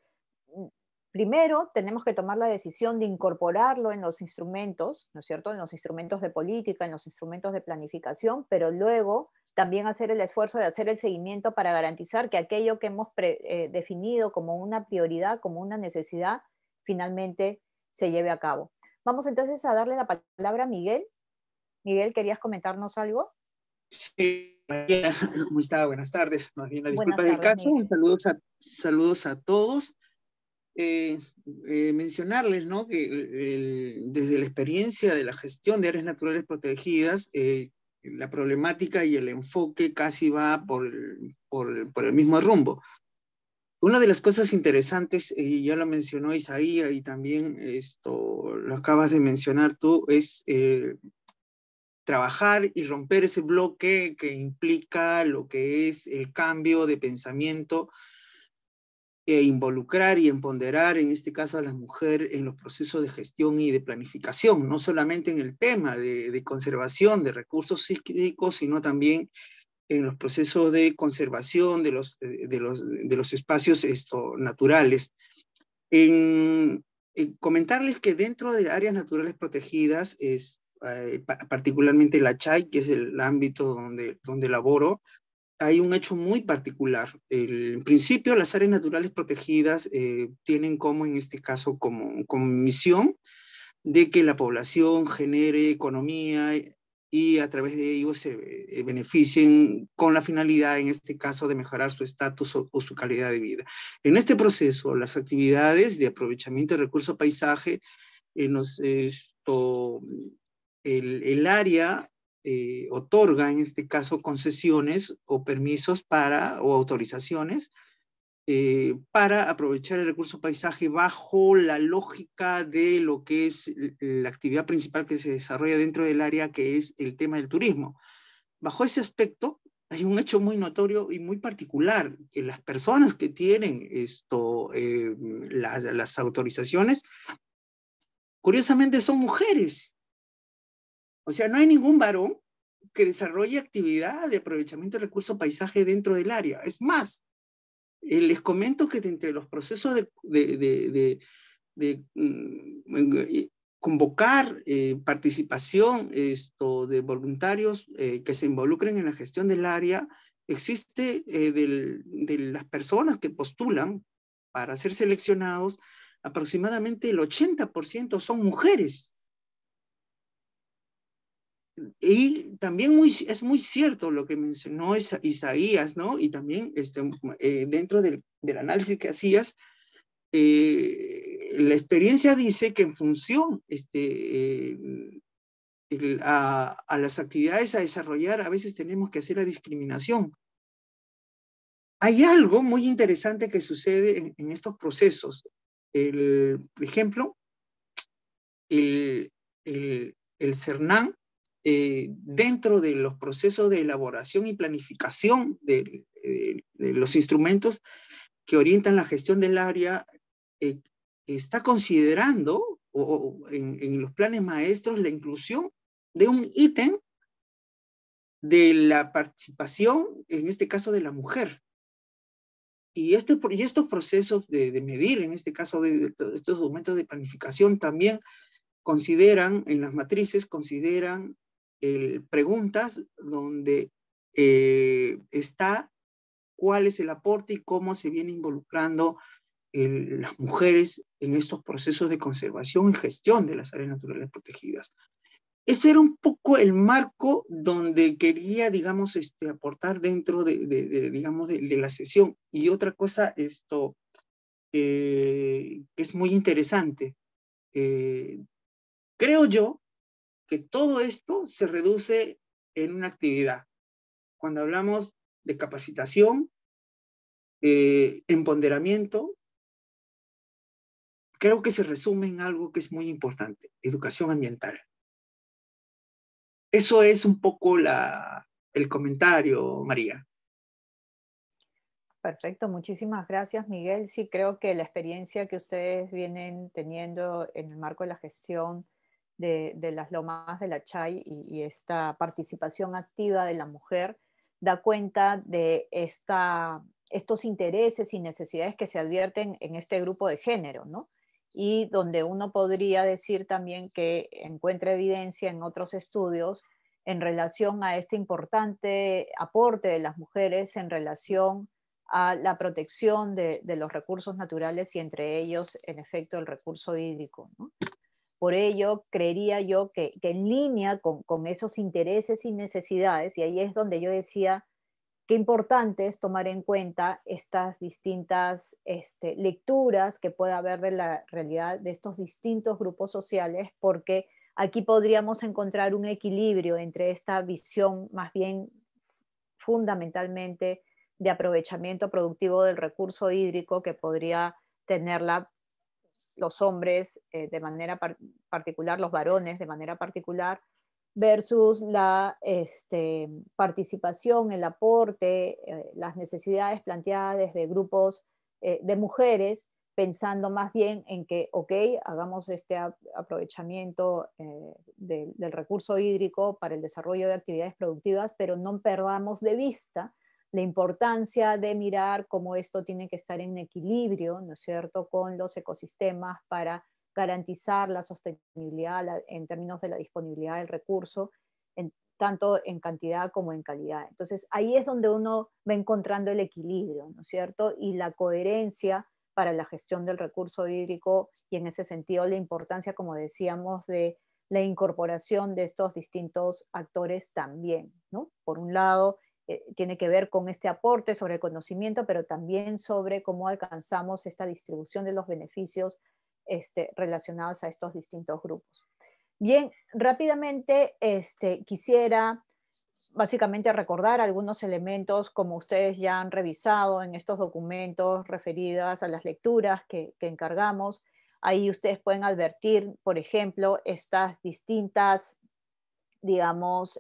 mm, primero tenemos que tomar la decisión de incorporarlo en los instrumentos, ¿no es cierto? En los instrumentos de política, en los instrumentos de planificación, pero luego también hacer el esfuerzo de hacer el seguimiento para garantizar que aquello que hemos definido como una prioridad, como una necesidad, finalmente se lleve a cabo. Vamos entonces a darle la palabra a Miguel. Miguel, ¿querías comentarnos algo? Sí, María, ¿cómo está? Buenas tardes. Más bien, la disculpa Buenas del tardes, caso. Miguel. Saludos a todos. Mencionarles, ¿no? Que desde la experiencia de la gestión de áreas naturales protegidas, la problemática y el enfoque casi va por el mismo rumbo. Una de las cosas interesantes, y ya lo mencionó Isaías y también esto lo acabas de mencionar tú, es trabajar y romper ese bloque que implica lo que es el cambio de pensamiento e involucrar y empoderar, en este caso a las mujeres, en los procesos de gestión y de planificación, no solamente en el tema de conservación de recursos hídricos, sino también en los procesos de conservación de los espacios naturales. Comentarles que dentro de áreas naturales protegidas, particularmente la Chay, que es el ámbito donde laboro, hay un hecho muy particular. En principio, las áreas naturales protegidas tienen como, en este caso, como misión de que la población genere economía y a través de ello se beneficien con la finalidad, en este caso, de mejorar su estatus o su calidad de vida. En este proceso, las actividades de aprovechamiento de recursos paisaje, el área otorga, en este caso, concesiones o permisos o autorizaciones para aprovechar el recurso paisaje bajo la lógica de lo que es la actividad principal que se desarrolla dentro del área, que es el tema del turismo. Bajo ese aspecto, hay un hecho muy notorio y muy particular, que las personas que tienen las autorizaciones, curiosamente son mujeres. O sea, no hay ningún varón que desarrolle actividad de aprovechamiento del recurso paisaje dentro del área. Es más, les comento que de entre los procesos de convocar participación de voluntarios que se involucren en la gestión del área, existe de las personas que postulan para ser seleccionados, aproximadamente el 80% son mujeres. Y también es muy cierto lo que mencionó Isaías, ¿no? Y también dentro del análisis que hacías, la experiencia dice que en función a las actividades a desarrollar, a veces tenemos que hacer la discriminación. Hay algo muy interesante que sucede en estos procesos. Por ejemplo, el CERNAN, dentro de los procesos de elaboración y planificación de los instrumentos que orientan la gestión del área, está considerando en los planes maestros la inclusión de un ítem de la participación, en este caso de la mujer. Y estos procesos de medir, en este caso de estos documentos de planificación, también consideran, en las matrices, consideran preguntas donde está cuál es el aporte y cómo se viene involucrando las mujeres en estos procesos de conservación y gestión de las áreas naturales protegidas. Ese era un poco el marco donde quería, digamos, aportar dentro digamos, de la sesión. Y otra cosa, que es muy interesante. Creo yo que todo esto se reduce en una actividad. Cuando hablamos de capacitación, empoderamiento, creo que se resume en algo que es muy importante: educación ambiental. Eso es un poco el comentario, María. Perfecto, muchísimas gracias, Miguel. Sí, creo que la experiencia que ustedes vienen teniendo en el marco de la gestión de las lomas de la Chay y esta participación activa de la mujer da cuenta de estos intereses y necesidades que se advierten en este grupo de género, ¿no? Y donde uno podría decir también que encuentra evidencia en otros estudios en relación a este importante aporte de las mujeres en relación a la protección de los recursos naturales y entre ellos, en efecto, el recurso hídrico, ¿no? Por ello, creería yo que en línea con esos intereses y necesidades, y ahí es donde yo decía qué importante es tomar en cuenta estas distintas lecturas que pueda haber de la realidad de estos distintos grupos sociales, porque aquí podríamos encontrar un equilibrio entre esta visión más bien fundamentalmente de aprovechamiento productivo del recurso hídrico que podría tenerla los hombres de manera particular, los varones de manera particular, versus la participación, el aporte, las necesidades planteadas desde grupos de mujeres, pensando más bien en que, ok, hagamos este aprovechamiento del recurso hídrico para el desarrollo de actividades productivas, pero no perdamos de vista la importancia de mirar cómo esto tiene que estar en equilibrio, ¿no es cierto?, con los ecosistemas para garantizar la sostenibilidad en términos de la disponibilidad del recurso, tanto en cantidad como en calidad. Entonces, ahí es donde uno va encontrando el equilibrio, ¿no es cierto?, y la coherencia para la gestión del recurso hídrico, y en ese sentido la importancia, como decíamos, de la incorporación de estos distintos actores también, ¿no? Por un lado, tiene que ver con este aporte sobre el conocimiento, pero también sobre cómo alcanzamos esta distribución de los beneficios relacionados a estos distintos grupos. Bien, rápidamente quisiera básicamente recordar algunos elementos como ustedes ya han revisado en estos documentos referidas a las lecturas que encargamos. Ahí ustedes pueden advertir, por ejemplo, estas distintas, digamos,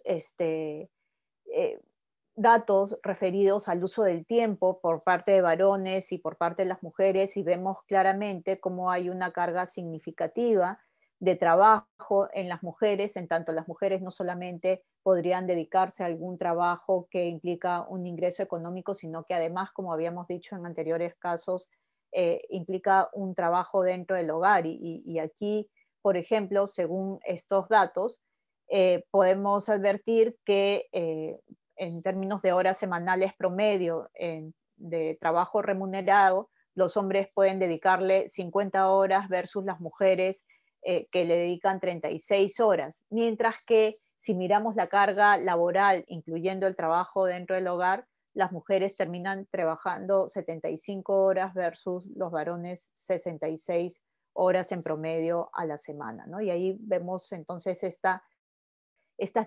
datos referidos al uso del tiempo por parte de varones y por parte de las mujeres, y vemos claramente cómo hay una carga significativa de trabajo en las mujeres, en tanto las mujeres no solamente podrían dedicarse a algún trabajo que implica un ingreso económico, sino que además, como habíamos dicho en anteriores casos, implica un trabajo dentro del hogar. Y aquí, por ejemplo, según estos datos, podemos advertir que en términos de horas semanales promedio de trabajo remunerado, los hombres pueden dedicarle 50 horas versus las mujeres que le dedican 36 horas, mientras que si miramos la carga laboral, incluyendo el trabajo dentro del hogar, las mujeres terminan trabajando 75 horas versus los varones 66 horas en promedio a la semana, ¿no? Y ahí vemos entonces estas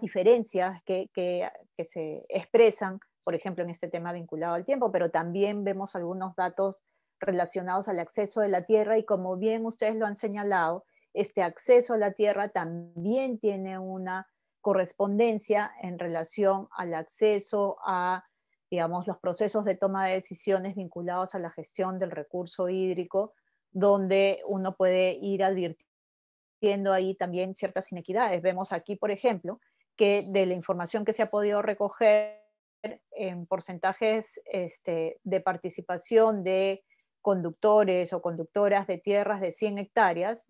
diferencias que se expresan, por ejemplo, en este tema vinculado al tiempo, pero también vemos algunos datos relacionados al acceso de la tierra, y como bien ustedes lo han señalado, este acceso a la tierra también tiene una correspondencia en relación al acceso a, digamos, los procesos de toma de decisiones vinculados a la gestión del recurso hídrico, donde uno puede ir advirtiendo ahí también ciertas inequidades. Vemos aquí, por ejemplo, que de la información que se ha podido recoger en porcentajes de participación de conductores o conductoras de tierras de 100 hectáreas,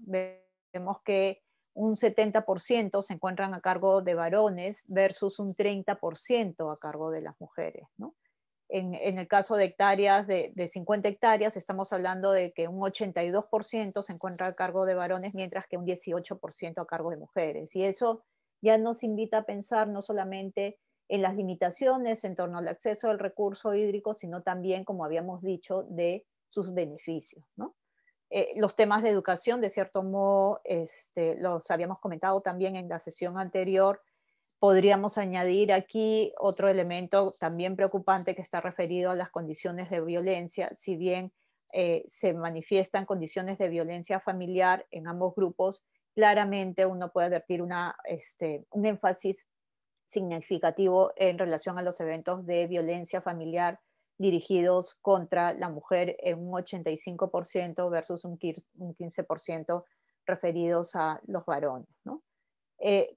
vemos que un 70% se encuentran a cargo de varones versus un 30% a cargo de las mujeres, ¿no? En el caso de hectáreas, de 50 hectáreas, estamos hablando de que un 82% se encuentra a cargo de varones, mientras que un 18% a cargo de mujeres. Y eso ya nos invita a pensar no solamente en las limitaciones en torno al acceso al recurso hídrico, sino también, como habíamos dicho, de sus beneficios, ¿no? Los temas de educación, de cierto modo, los habíamos comentado también en la sesión anterior. Podríamos añadir aquí otro elemento también preocupante que está referido a las condiciones de violencia. Si bien se manifiestan condiciones de violencia familiar en ambos grupos, claramente uno puede advertir un énfasis significativo en relación a los eventos de violencia familiar dirigidos contra la mujer en un 85% versus un 15% referidos a los varones, ¿no?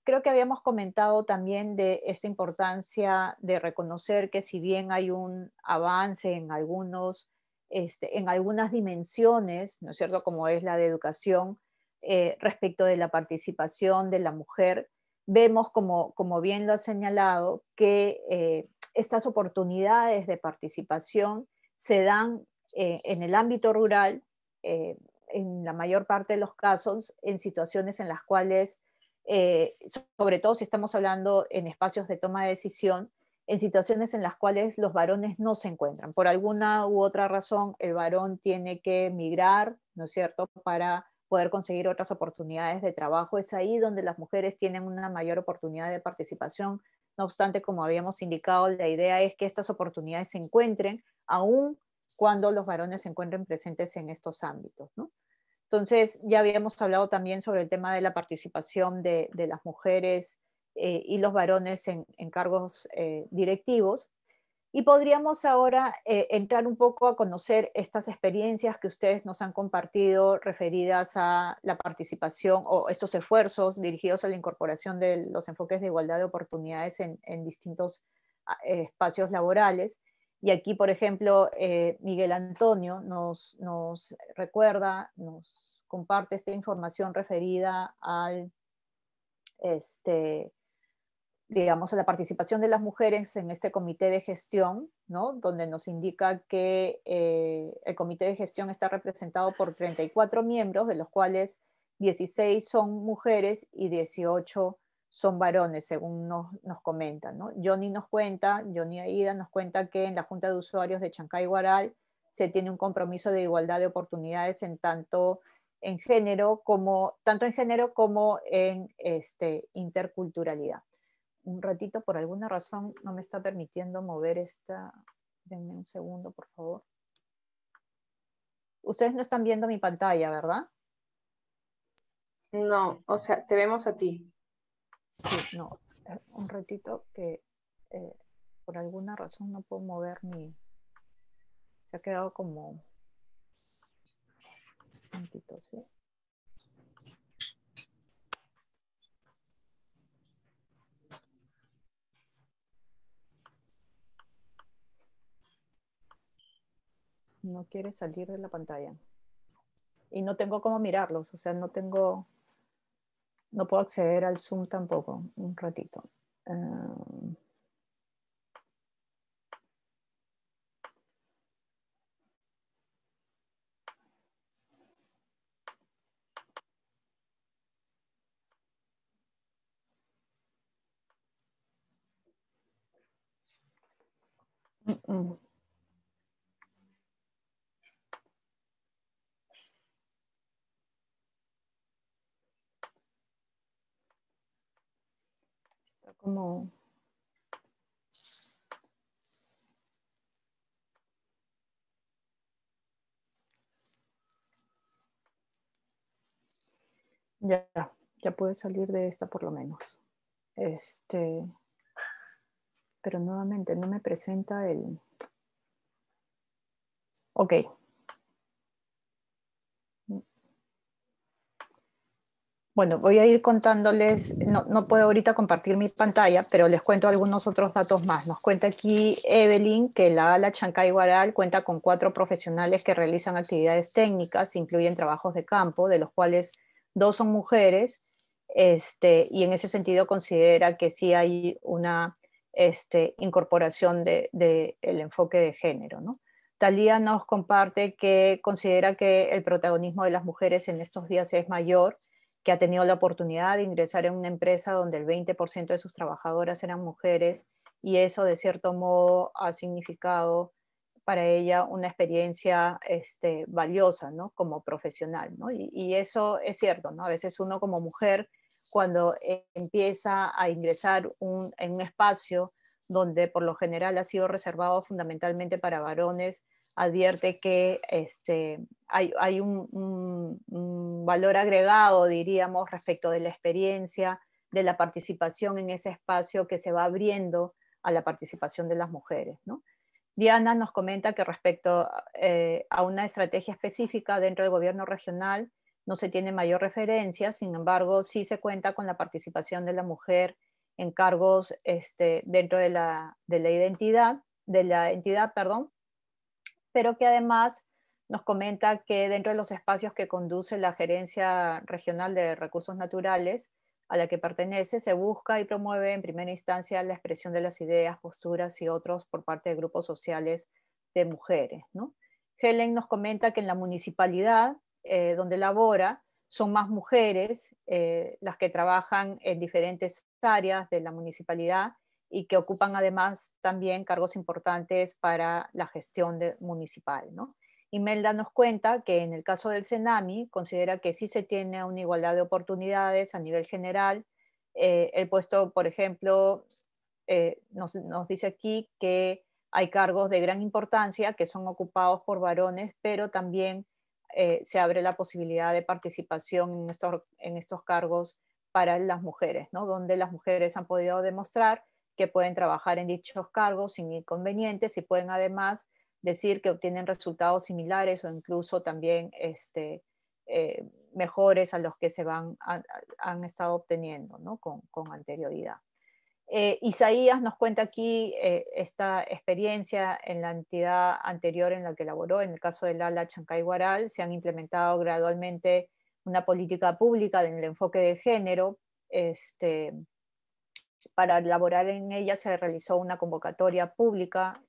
Creo que habíamos comentado también de esta importancia de reconocer que si bien hay un avance en en algunas dimensiones, ¿no es cierto?, como es la de educación, respecto de la participación de la mujer, vemos, como bien lo ha señalado, que estas oportunidades de participación se dan en el ámbito rural, en la mayor parte de los casos, en situaciones en las cuales sobre todo si estamos hablando en espacios de toma de decisión, en situaciones en las cuales los varones no se encuentran. Por alguna u otra razón, el varón tiene que migrar, ¿no es cierto?, para poder conseguir otras oportunidades de trabajo. Es ahí donde las mujeres tienen una mayor oportunidad de participación. No obstante, como habíamos indicado, la idea es que estas oportunidades se encuentren aún cuando los varones se encuentren presentes en estos ámbitos, ¿no? Entonces, ya habíamos hablado también sobre el tema de la participación de las mujeres y los varones en cargos directivos. Y podríamos ahora entrar un poco a conocer estas experiencias que ustedes nos han compartido referidas a la participación o estos esfuerzos dirigidos a la incorporación de los enfoques de igualdad de oportunidades en distintos espacios laborales. Y aquí, por ejemplo, Miguel Antonio nos recuerda, nos comparte esta información referida al, digamos, a la participación de las mujeres en este comité de gestión, ¿no? Donde nos indica que el comité de gestión está representado por 34 miembros, de los cuales 16 son mujeres y 18 son varones, según nos comentan, ¿no? Johnny Aida nos cuenta que en la Junta de Usuarios de Chancay Guaral se tiene un compromiso de igualdad de oportunidades en tanto en género como, tanto en género como en interculturalidad. Un ratito, por alguna razón, no me está permitiendo mover esta. Denme un segundo, por favor. Ustedes no están viendo mi pantalla, ¿verdad? No, o sea, te vemos a ti. Sí, no. Un ratito que por alguna razón no puedo mover mi. Se ha quedado como. Un ratito, ¿sí? No quiere salir de la pantalla. Y no tengo cómo mirarlos, o sea, no puedo acceder al Zoom tampoco. Un ratito. Está como. Ya pude salir de esta por lo menos. Pero nuevamente no me presenta el. Ok. Bueno, voy a ir contándoles, no puedo ahorita compartir mi pantalla, pero les cuento algunos otros datos más. Nos cuenta aquí Evelyn que la ALA Chancay Guaral cuenta con 4 profesionales que realizan actividades técnicas, incluyen trabajos de campo, de los cuales 2 son mujeres, y en ese sentido considera que sí hay una incorporación del enfoque de género, ¿no? Talía nos comparte que considera que el protagonismo de las mujeres en estos días es mayor, que ha tenido la oportunidad de ingresar en una empresa donde el 20% de sus trabajadoras eran mujeres y eso de cierto modo ha significado para ella una experiencia valiosa, ¿no? Como profesional, ¿no? Y eso es cierto, ¿no? A veces uno como mujer, cuando empieza a ingresar en un espacio donde por lo general ha sido reservado fundamentalmente para varones, advierte que hay un valor agregado, diríamos, respecto de la experiencia, de la participación en ese espacio que se va abriendo a la participación de las mujeres, ¿no? Diana nos comenta que respecto a una estrategia específica dentro del gobierno regional no se tiene mayor referencia, sin embargo, sí se cuenta con la participación de la mujer en cargos dentro de la entidad, perdón, pero que además nos comenta que dentro de los espacios que conduce la Gerencia Regional de Recursos Naturales, a la que pertenece, se busca y promueve en primera instancia la expresión de las ideas, posturas y otros por parte de grupos sociales de mujeres, ¿no? Helen nos comenta que en la municipalidad donde labora son más mujeres las que trabajan en diferentes áreas de la municipalidad y que ocupan además también cargos importantes para la gestión municipal, ¿no? Imelda nos cuenta que en el caso del CENAMI considera que sí se tiene una igualdad de oportunidades a nivel general. El puesto, por ejemplo, nos dice aquí que hay cargos de gran importancia que son ocupados por varones, pero también se abre la posibilidad de participación en estos cargos para las mujeres, ¿no? Donde las mujeres han podido demostrar que pueden trabajar en dichos cargos sin inconvenientes y pueden además decir que obtienen resultados similares o incluso también mejores a los que han estado obteniendo, ¿no? con anterioridad. Isaías nos cuenta aquí esta experiencia en la entidad anterior en la que laboró, en el caso del ala Chancay Guaral. Se han implementado gradualmente una política pública en el enfoque de género. Para elaborar en ella se realizó una convocatoria pública,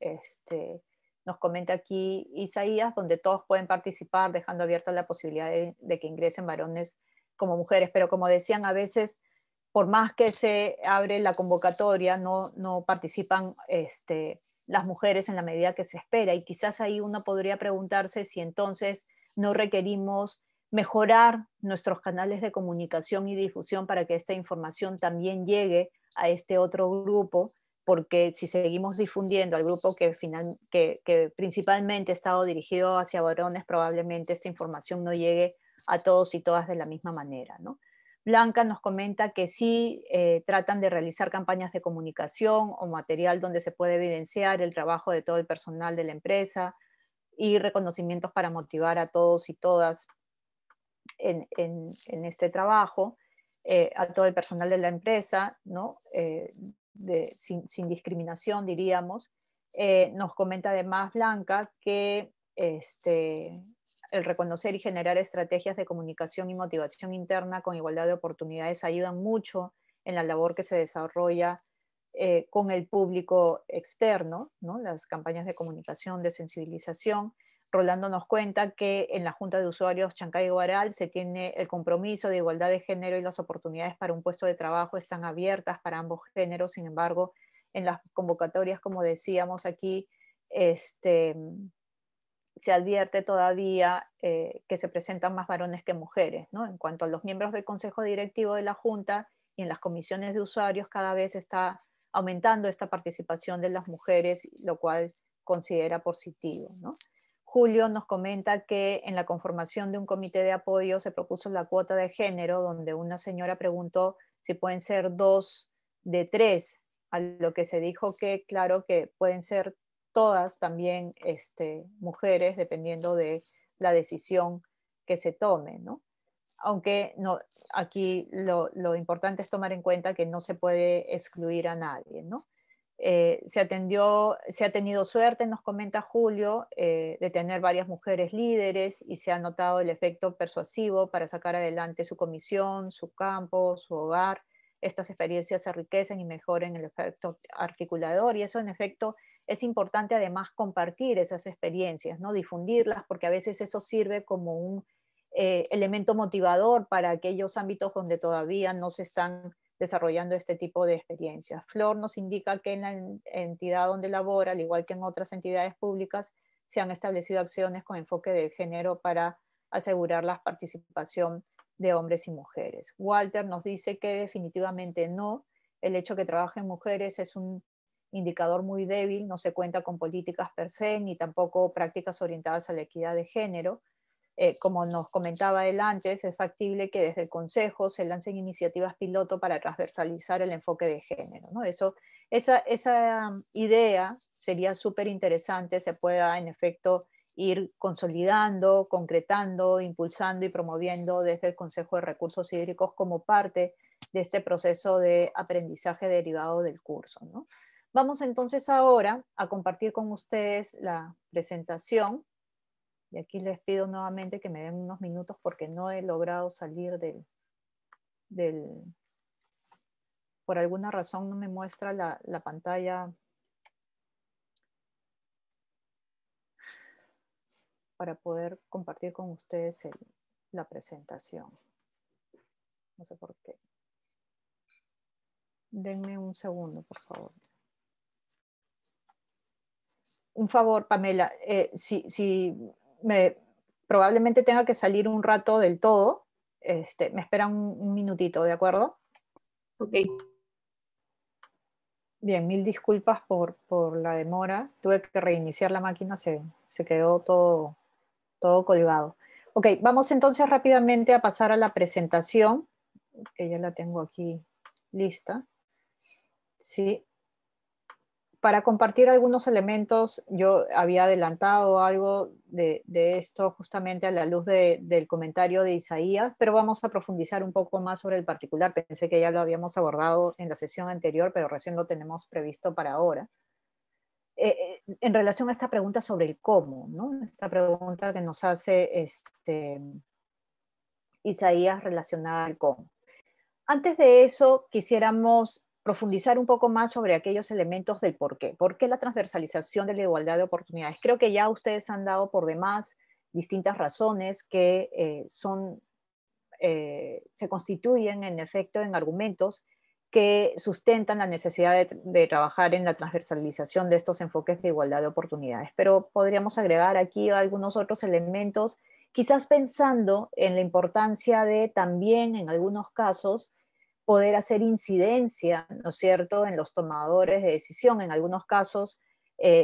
nos comenta aquí Isaías, donde todos pueden participar, dejando abierta la posibilidad de que ingresen varones como mujeres, pero como decían, a veces, por más que se abre la convocatoria, no participan las mujeres en la medida que se espera, y quizás ahí uno podría preguntarse si entonces no requerimos mejorar nuestros canales de comunicación y difusión para que esta información también llegue a este otro grupo, porque si seguimos difundiendo al grupo que principalmente ha estado dirigido hacia varones, probablemente esta información no llegue a todos y todas de la misma manera, ¿no? Blanca nos comenta que sí tratan de realizar campañas de comunicación o material donde se puede evidenciar el trabajo de todo el personal de la empresa y reconocimientos para motivar a todos y todas en este trabajo, a todo el personal de la empresa, ¿no? Sin discriminación, diríamos. Nos comenta además Blanca que el reconocer y generar estrategias de comunicación y motivación interna con igualdad de oportunidades ayudan mucho en la labor que se desarrolla con el público externo, ¿no? Las campañas de comunicación, de sensibilización. Rolando nos cuenta que en la Junta de Usuarios Chancay Guaral se tiene el compromiso de igualdad de género y las oportunidades para un puesto de trabajo están abiertas para ambos géneros. Sin embargo, en las convocatorias, como decíamos aquí, se advierte todavía que se presentan más varones que mujeres, ¿no? En cuanto a los miembros del Consejo Directivo de la Junta y en las comisiones de usuarios, cada vez está aumentando esta participación de las mujeres, lo cual considera positivo, ¿no? Julio nos comenta que en la conformación de un comité de apoyo se propuso la cuota de género, donde una señora preguntó si pueden ser 2 de 3, a lo que se dijo que, claro, que pueden ser todas también mujeres, dependiendo de la decisión que se tome, ¿no? Aunque no, aquí lo importante es tomar en cuenta que no se puede excluir a nadie, ¿no? Se ha tenido suerte, nos comenta Julio, de tener varias mujeres líderes y se ha notado el efecto persuasivo para sacar adelante su comisión, su campo, su hogar. Estas experiencias se enriquecen y mejoran el efecto articulador, y eso en efecto es importante además compartir esas experiencias, ¿no? Difundirlas, porque a veces eso sirve como un elemento motivador para aquellos ámbitos donde todavía no se están desarrollando este tipo de experiencias. Flor nos indica que en la entidad donde labora, al igual que en otras entidades públicas, se han establecido acciones con enfoque de género para asegurar la participación de hombres y mujeres. Walter nos dice que definitivamente no, el hecho que trabajen mujeres es un indicador muy débil, no se cuenta con políticas per se, ni tampoco prácticas orientadas a la equidad de género. Como nos comentaba él antes, es factible que desde el Consejo se lancen iniciativas piloto para transversalizar el enfoque de género, ¿no? Esa idea sería súper interesante, se pueda en efecto ir consolidando, concretando, impulsando y promoviendo desde el Consejo de Recursos Hídricos como parte de este proceso de aprendizaje derivado del curso, ¿no? Vamos entonces ahora a compartir con ustedes la presentación. Y aquí les pido nuevamente que me den unos minutos porque no he logrado salir por alguna razón no me muestra la pantalla para poder compartir con ustedes la presentación. No sé por qué. Denme un segundo, por favor. Un favor, Pamela, probablemente tenga que salir un rato del todo. Me esperan un minutito, ¿de acuerdo? Ok. Bien, mil disculpas por la demora. Tuve que reiniciar la máquina, se quedó todo colgado. Ok, vamos entonces rápidamente a pasar a la presentación, que ya la tengo aquí lista. Sí. para compartir algunos elementos, yo había adelantado algo de esto justamente a la luz del comentario de Isaías, pero vamos a profundizar un poco más sobre el particular. Pensé que ya lo habíamos abordado en la sesión anterior, pero recién lo tenemos previsto para ahora. En relación a esta pregunta sobre el cómo, ¿no? Esta pregunta que nos hace Isaías relacionada al cómo. Antes de eso, quisiéramos profundizar un poco más sobre aquellos elementos del por qué. ¿Por qué la transversalización de la igualdad de oportunidades? Creo que ya ustedes han dado por demás distintas razones que se constituyen en efecto en argumentos que sustentan la necesidad de trabajar en la transversalización de estos enfoques de igualdad de oportunidades. Pero podríamos agregar aquí algunos otros elementos, quizás pensando en la importancia de también, en algunos casos, poder hacer incidencia, ¿no es cierto?, en los tomadores de decisión. En algunos casos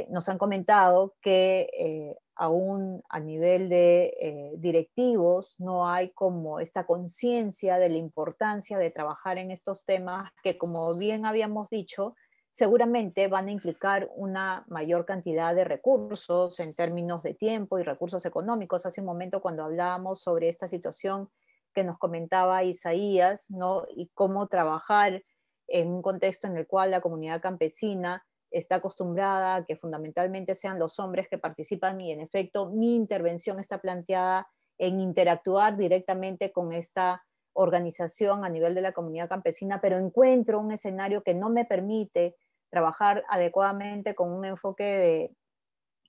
nos han comentado que aún a nivel de directivos no hay como esta conciencia de la importancia de trabajar en estos temas que, como bien habíamos dicho, seguramente van a implicar una mayor cantidad de recursos en términos de tiempo y recursos económicos. Hace un momento cuando hablábamos sobre esta situación que nos comentaba Isaías, ¿no? Y cómo trabajar en un contexto en el cual la comunidad campesina está acostumbrada a que fundamentalmente sean los hombres que participan, y en efecto mi intervención está planteada en interactuar directamente con esta organización a nivel de la comunidad campesina, pero encuentro un escenario que no me permite trabajar adecuadamente con un enfoque de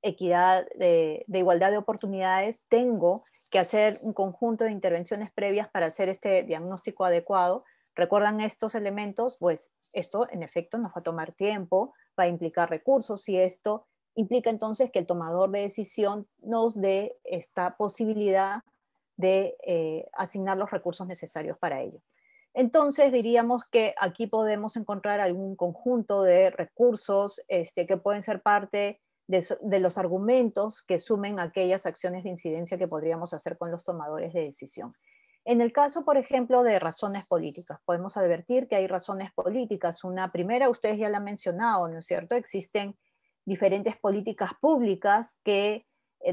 equidad, de igualdad de oportunidades. Tengo que hacer un conjunto de intervenciones previas para hacer este diagnóstico adecuado. ¿Recuerdan estos elementos? Pues esto en efecto nos va a tomar tiempo, va a implicar recursos, y esto implica entonces que el tomador de decisión nos dé esta posibilidad de asignar los recursos necesarios para ello. Entonces diríamos que aquí podemos encontrar algún conjunto de recursos que pueden ser parte de los argumentos que sumen aquellas acciones de incidencia que podríamos hacer con los tomadores de decisión. En el caso, por ejemplo, de razones políticas, podemos advertir que hay razones políticas. Una primera, ustedes ya la han mencionado, ¿no es cierto? Existen diferentes políticas públicas que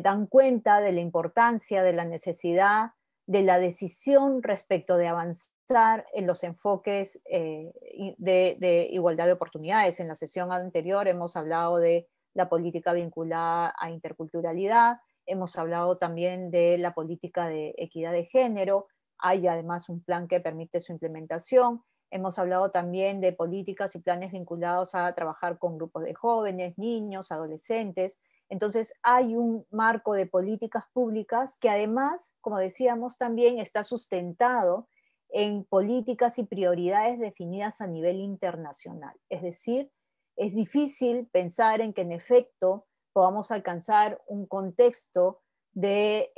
dan cuenta de la importancia, de la necesidad, de la decisión respecto de avanzar en los enfoques de igualdad de oportunidades. En la sesión anterior hemos hablado de la política vinculada a interculturalidad, hemos hablado también de la política de equidad de género, hay además un plan que permite su implementación, hemos hablado también de políticas y planes vinculados a trabajar con grupos de jóvenes, niños, adolescentes. Entonces hay un marco de políticas públicas que además, como decíamos, también está sustentado en políticas y prioridades definidas a nivel internacional. Es decir, es difícil pensar en que en efecto podamos alcanzar un contexto de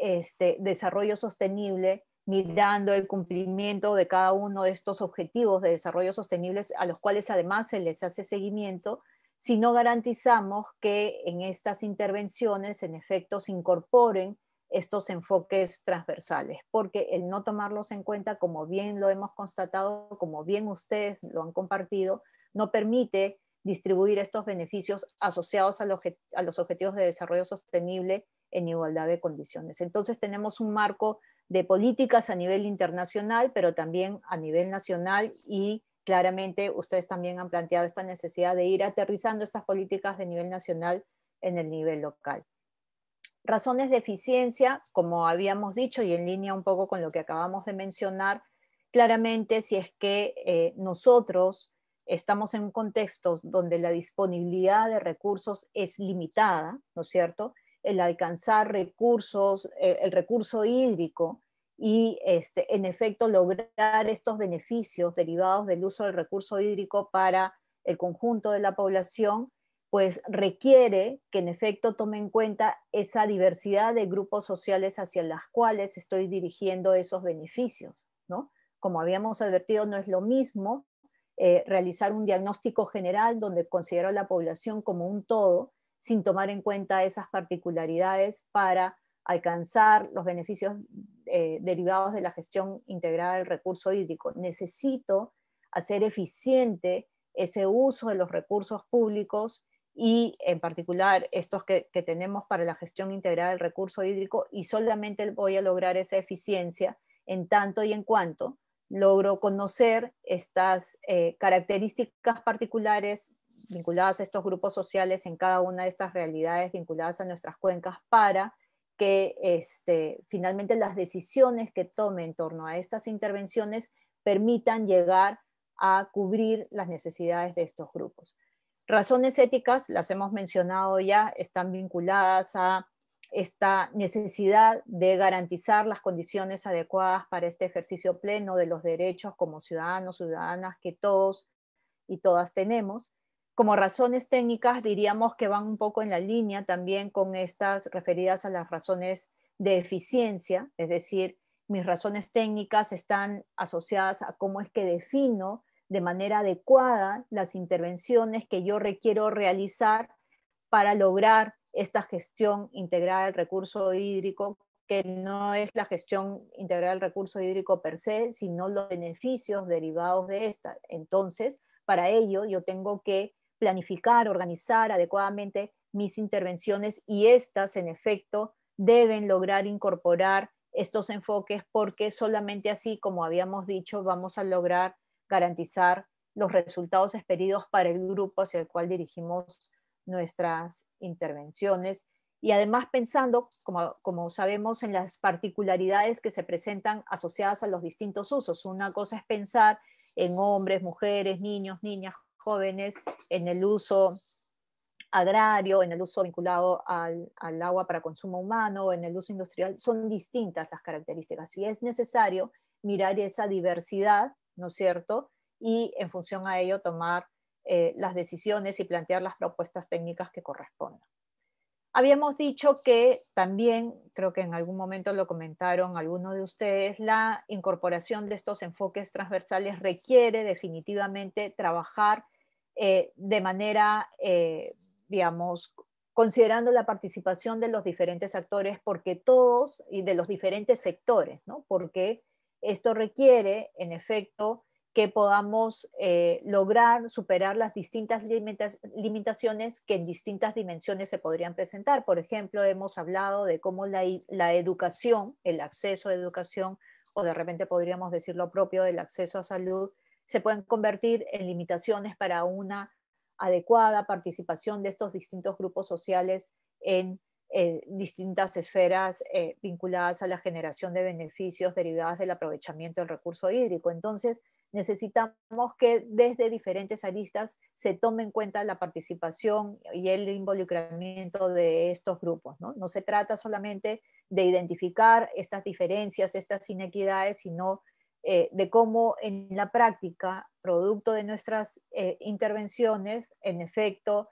desarrollo sostenible mirando el cumplimiento de cada uno de estos objetivos de desarrollo sostenible, a los cuales además se les hace seguimiento, si no garantizamos que en estas intervenciones en efecto se incorporen estos enfoques transversales, porque el no tomarlos en cuenta, como bien lo hemos constatado, como bien ustedes lo han compartido, no permite distribuir estos beneficios asociados a los objetivos de desarrollo sostenible en igualdad de condiciones. Entonces tenemos un marco de políticas a nivel internacional, pero también a nivel nacional, y claramente ustedes también han planteado esta necesidad de ir aterrizando estas políticas de nivel nacional en el nivel local. Razones de eficiencia, como habíamos dicho, y en línea un poco con lo que acabamos de mencionar, claramente si es que nosotros estamos en un contexto donde la disponibilidad de recursos es limitada, ¿no es cierto? El alcanzar recursos, el recurso hídrico y en efecto lograr estos beneficios derivados del uso del recurso hídrico para el conjunto de la población, pues requiere que en efecto tome en cuenta esa diversidad de grupos sociales hacia las cuales estoy dirigiendo esos beneficios, ¿no? Como habíamos advertido, no es lo mismo realizar un diagnóstico general donde considero a la población como un todo, sin tomar en cuenta esas particularidades para alcanzar los beneficios derivados de la gestión integrada del recurso hídrico. Necesito hacer eficiente ese uso de los recursos públicos y en particular estos que tenemos para la gestión integral del recurso hídrico, y solamente voy a lograr esa eficiencia en tanto y en cuanto logro conocer estas características particulares vinculadas a estos grupos sociales en cada una de estas realidades vinculadas a nuestras cuencas, para que finalmente las decisiones que tome en torno a estas intervenciones permitan llegar a cubrir las necesidades de estos grupos. Razones éticas, las hemos mencionado ya, están vinculadas a esta necesidad de garantizar las condiciones adecuadas para este ejercicio pleno de los derechos como ciudadanos, ciudadanas que todos y todas tenemos. Como razones técnicas, diríamos que van un poco en la línea también con estas referidas a las razones de eficiencia, es decir, mis razones técnicas están asociadas a cómo es que defino de manera adecuada las intervenciones que yo requiero realizar para lograr esta gestión integral del recurso hídrico, que no es la gestión integral del recurso hídrico per se, sino los beneficios derivados de esta. Entonces, para ello yo tengo que planificar, organizar adecuadamente mis intervenciones, y estas, en efecto, deben lograr incorporar estos enfoques, porque solamente así, como habíamos dicho, vamos a lograr garantizar los resultados esperados para el grupo hacia el cual dirigimos nuestras intervenciones, y además pensando, como sabemos, en las particularidades que se presentan asociadas a los distintos usos. Una cosa es pensar en hombres, mujeres, niños, niñas, jóvenes, en el uso agrario, en el uso vinculado al agua para consumo humano, en el uso industrial. Son distintas las características, y es necesario mirar esa diversidad, ¿no es cierto?, y en función a ello tomar las decisiones y plantear las propuestas técnicas que correspondan. Habíamos dicho que también, creo que en algún momento lo comentaron algunos de ustedes, la incorporación de estos enfoques transversales requiere definitivamente trabajar de manera, digamos, considerando la participación de los diferentes actores, porque todos, y de los diferentes sectores, ¿no? Porque esto requiere, en efecto, que podamos lograr superar las distintas limitaciones que en distintas dimensiones se podrían presentar. Por ejemplo, hemos hablado de cómo la educación, el acceso a educación, o de repente podríamos decir lo propio del acceso a salud, se pueden convertir en limitaciones para una adecuada participación de estos distintos grupos sociales en distintas esferas vinculadas a la generación de beneficios derivados del aprovechamiento del recurso hídrico. Entonces, necesitamos que desde diferentes aristas se tome en cuenta la participación y el involucramiento de estos grupos, ¿no? No se trata solamente de identificar estas diferencias, estas inequidades, sino de cómo en la práctica, producto de nuestras intervenciones, en efecto,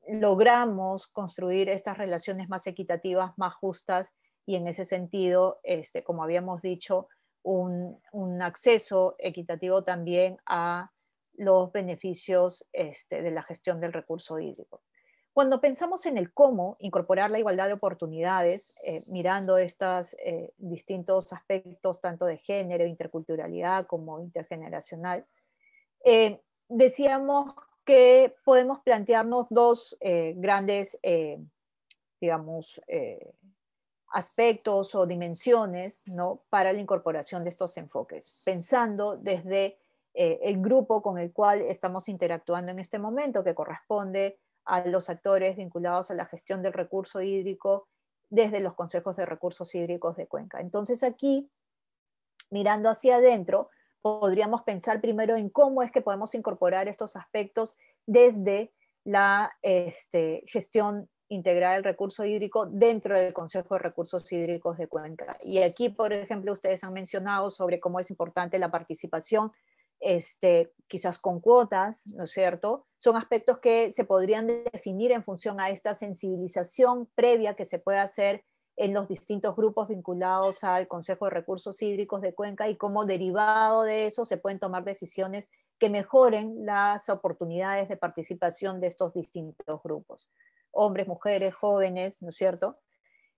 logramos construir estas relaciones más equitativas, más justas, y en ese sentido, como habíamos dicho, un acceso equitativo también a los beneficios de la gestión del recurso hídrico. Cuando pensamos en el cómo incorporar la igualdad de oportunidades, mirando estos distintos aspectos, tanto de género, interculturalidad como intergeneracional, decíamos que podemos plantearnos dos grandes, digamos, aspectos o dimensiones, ¿no?, para la incorporación de estos enfoques, pensando desde el grupo con el cual estamos interactuando en este momento, que corresponde a los actores vinculados a la gestión del recurso hídrico desde los consejos de recursos hídricos de Cuenca. Entonces aquí, mirando hacia adentro, podríamos pensar primero en cómo es que podemos incorporar estos aspectos desde la gestión integral del recurso hídrico dentro del Consejo de Recursos Hídricos de Cuenca. Y aquí, por ejemplo, ustedes han mencionado sobre cómo es importante la participación, quizás con cuotas, ¿no es cierto? Son aspectos que se podrían definir en función a esta sensibilización previa que se puede hacer en los distintos grupos vinculados al Consejo de Recursos Hídricos de Cuenca, y cómo derivado de eso se pueden tomar decisiones que mejoren las oportunidades de participación de estos distintos grupos. Hombres, mujeres, jóvenes, ¿no es cierto?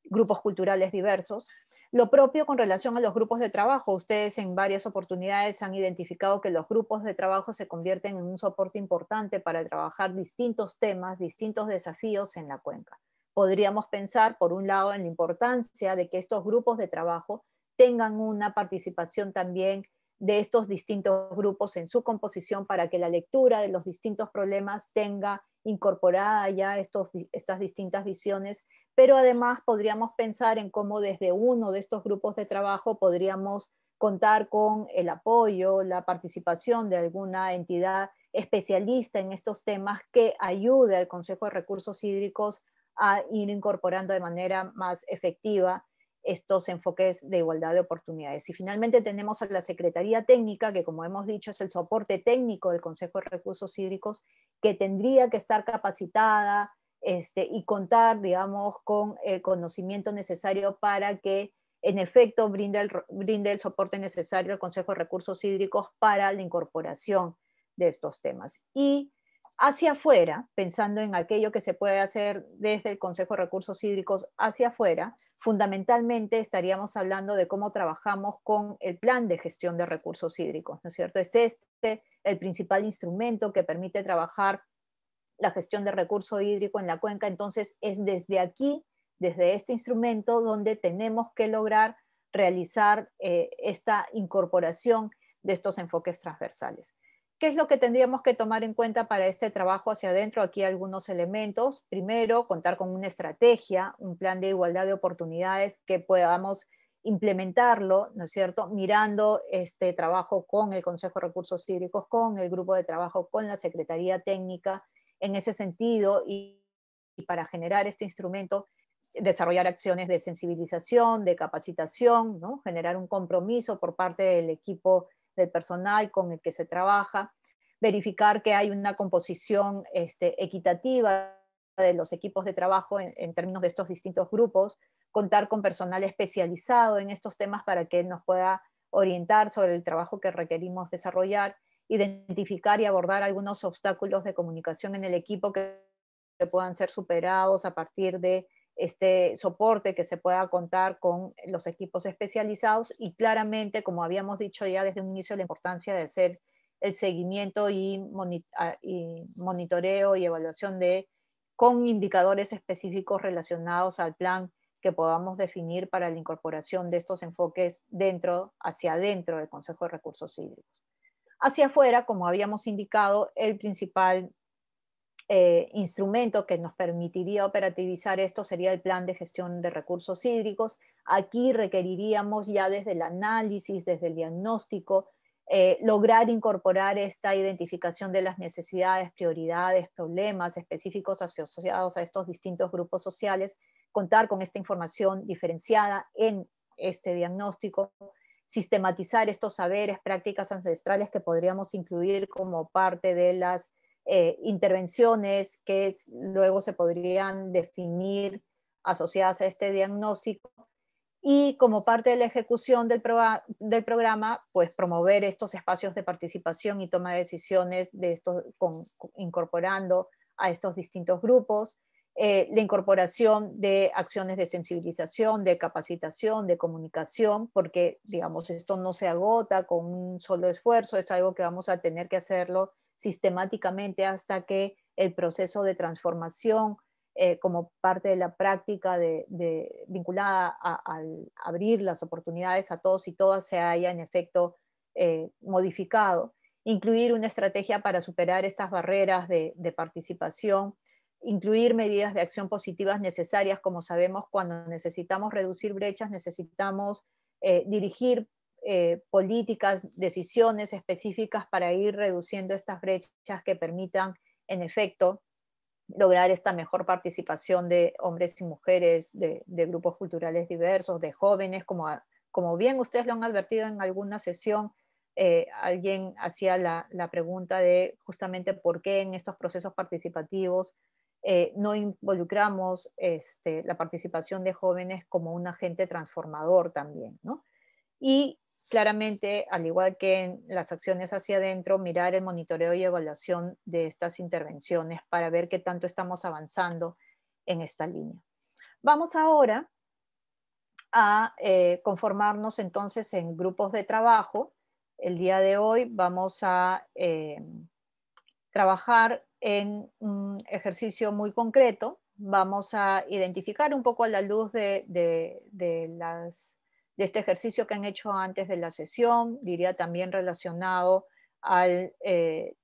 grupos culturales diversos. Lo propio con relación a los grupos de trabajo. Ustedes en varias oportunidades han identificado que los grupos de trabajo se convierten en un soporte importante para trabajar distintos temas, distintos desafíos en la cuenca. Podríamos pensar, por un lado, en la importancia de que estos grupos de trabajo tengan una participación también de estos distintos grupos en su composición para que la lectura de los distintos problemas tenga incorporada ya estas distintas visiones, pero además podríamos pensar en cómo desde uno de estos grupos de trabajo podríamos contar con el apoyo, la participación de alguna entidad especialista en estos temas que ayude al Consejo de Recursos Hídricos a ir incorporando de manera más efectiva estos enfoques de igualdad de oportunidades. Y finalmente tenemos a la Secretaría Técnica, que como hemos dicho es el soporte técnico del Consejo de Recursos Hídricos, que tendría que estar capacitada y contar, digamos, con el conocimiento necesario para que en efecto brinde el soporte necesario al Consejo de Recursos Hídricos para la incorporación de estos temas. Y hacia afuera, pensando en aquello que se puede hacer desde el Consejo de Recursos Hídricos hacia afuera, fundamentalmente estaríamos hablando de cómo trabajamos con el plan de gestión de recursos hídricos, ¿no es cierto? Es el principal instrumento que permite trabajar la gestión de recurso hídrico en la cuenca. Entonces es desde aquí, desde este instrumento, donde tenemos que lograr realizar esta incorporación de estos enfoques transversales. ¿Qué es lo que tendríamos que tomar en cuenta para este trabajo hacia adentro? Aquí algunos elementos. Primero, contar con una estrategia, un plan de igualdad de oportunidades que podamos implementarlo, ¿no es cierto? Mirando este trabajo con el Consejo de Recursos Hídricos, con el grupo de trabajo, con la Secretaría Técnica, en ese sentido, y para generar este instrumento, desarrollar acciones de sensibilización, de capacitación, ¿no? Generar un compromiso por parte del equipo del personal con el que se trabaja, verificar que hay una composición equitativa de los equipos de trabajo en términos de estos distintos grupos, contar con personal especializado en estos temas para que nos pueda orientar sobre el trabajo que requerimos desarrollar, identificar y abordar algunos obstáculos de comunicación en el equipo que puedan ser superados a partir de este soporte que se pueda contar con los equipos especializados y claramente, como habíamos dicho ya desde un inicio, la importancia de hacer el seguimiento y monitoreo y evaluación con indicadores específicos relacionados al plan que podamos definir para la incorporación de estos enfoques hacia adentro del Consejo de Recursos Hídricos. Hacia afuera, como habíamos indicado, el principal instrumento que nos permitiría operativizar esto sería el plan de gestión de recursos hídricos. Aquí requeriríamos ya desde el análisis, desde el diagnóstico, lograr incorporar esta identificación de las necesidades, prioridades, problemas específicos asociados a estos distintos grupos sociales, contar con esta información diferenciada en este diagnóstico, sistematizar estos saberes, prácticas ancestrales que podríamos incluir como parte de las intervenciones que luego se podrían definir asociadas a este diagnóstico, y como parte de la ejecución del programa, pues promover estos espacios de participación y toma de decisiones incorporando a estos distintos grupos, la incorporación de acciones de sensibilización, de capacitación, de comunicación, porque digamos esto no se agota con un solo esfuerzo, es algo que vamos a tener que hacerlo sistemáticamente hasta que el proceso de transformación como parte de la práctica vinculada al abrir las oportunidades a todos y todas se haya en efecto modificado. Incluir una estrategia para superar estas barreras de participación, incluir medidas de acción positivas necesarias, como sabemos, cuando necesitamos reducir brechas, necesitamos dirigir políticas, decisiones específicas para ir reduciendo estas brechas que permitan, en efecto, lograr esta mejor participación de hombres y mujeres, de grupos culturales diversos, de jóvenes, como bien ustedes lo han advertido en alguna sesión. Alguien hacía la pregunta de justamente por qué en estos procesos participativos no involucramos la participación de jóvenes como un agente transformador también, ¿no? Y claramente, al igual que en las acciones hacia adentro, mirar el monitoreo y evaluación de estas intervenciones para ver qué tanto estamos avanzando en esta línea. Vamos ahora a conformarnos entonces en grupos de trabajo. El día de hoy vamos a trabajar en un ejercicio muy concreto. Vamos a identificar un poco a la luz de este ejercicio que han hecho antes de la sesión, diría también relacionado al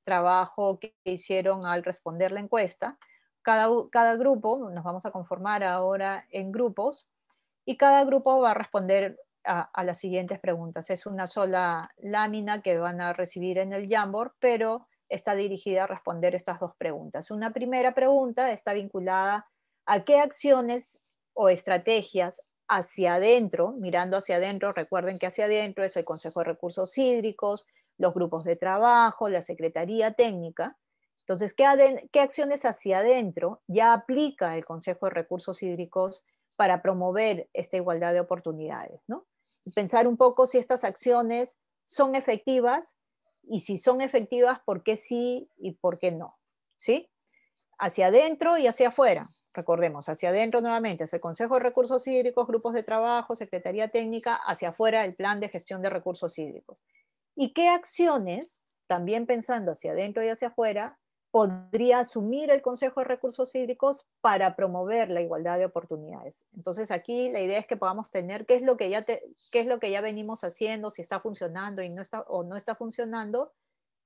trabajo que hicieron al responder la encuesta. Cada grupo, nos vamos a conformar ahora en grupos, y cada grupo va a responder a las siguientes preguntas. Es una sola lámina que van a recibir en el Jamboard, pero está dirigida a responder estas dos preguntas. Una primera pregunta está vinculada a qué acciones o estrategias hacia adentro, mirando hacia adentro, recuerden que hacia adentro es el Consejo de Recursos Hídricos, los grupos de trabajo, la Secretaría Técnica. Entonces, ¿qué acciones hacia adentro ya aplica el Consejo de Recursos Hídricos para promover esta igualdad de oportunidades, ¿no? Y pensar un poco si estas acciones son efectivas, y si son efectivas, ¿por qué sí y por qué no? ¿Sí? Hacia adentro y hacia afuera. Recordemos, hacia adentro nuevamente es el Consejo de Recursos Hídricos, grupos de trabajo, Secretaría Técnica, hacia afuera el Plan de Gestión de Recursos Hídricos. ¿Y qué acciones, también pensando hacia adentro y hacia afuera, podría asumir el Consejo de Recursos Hídricos para promover la igualdad de oportunidades? Entonces aquí la idea es que podamos tener qué es lo que ya venimos haciendo, si está funcionando y no está funcionando,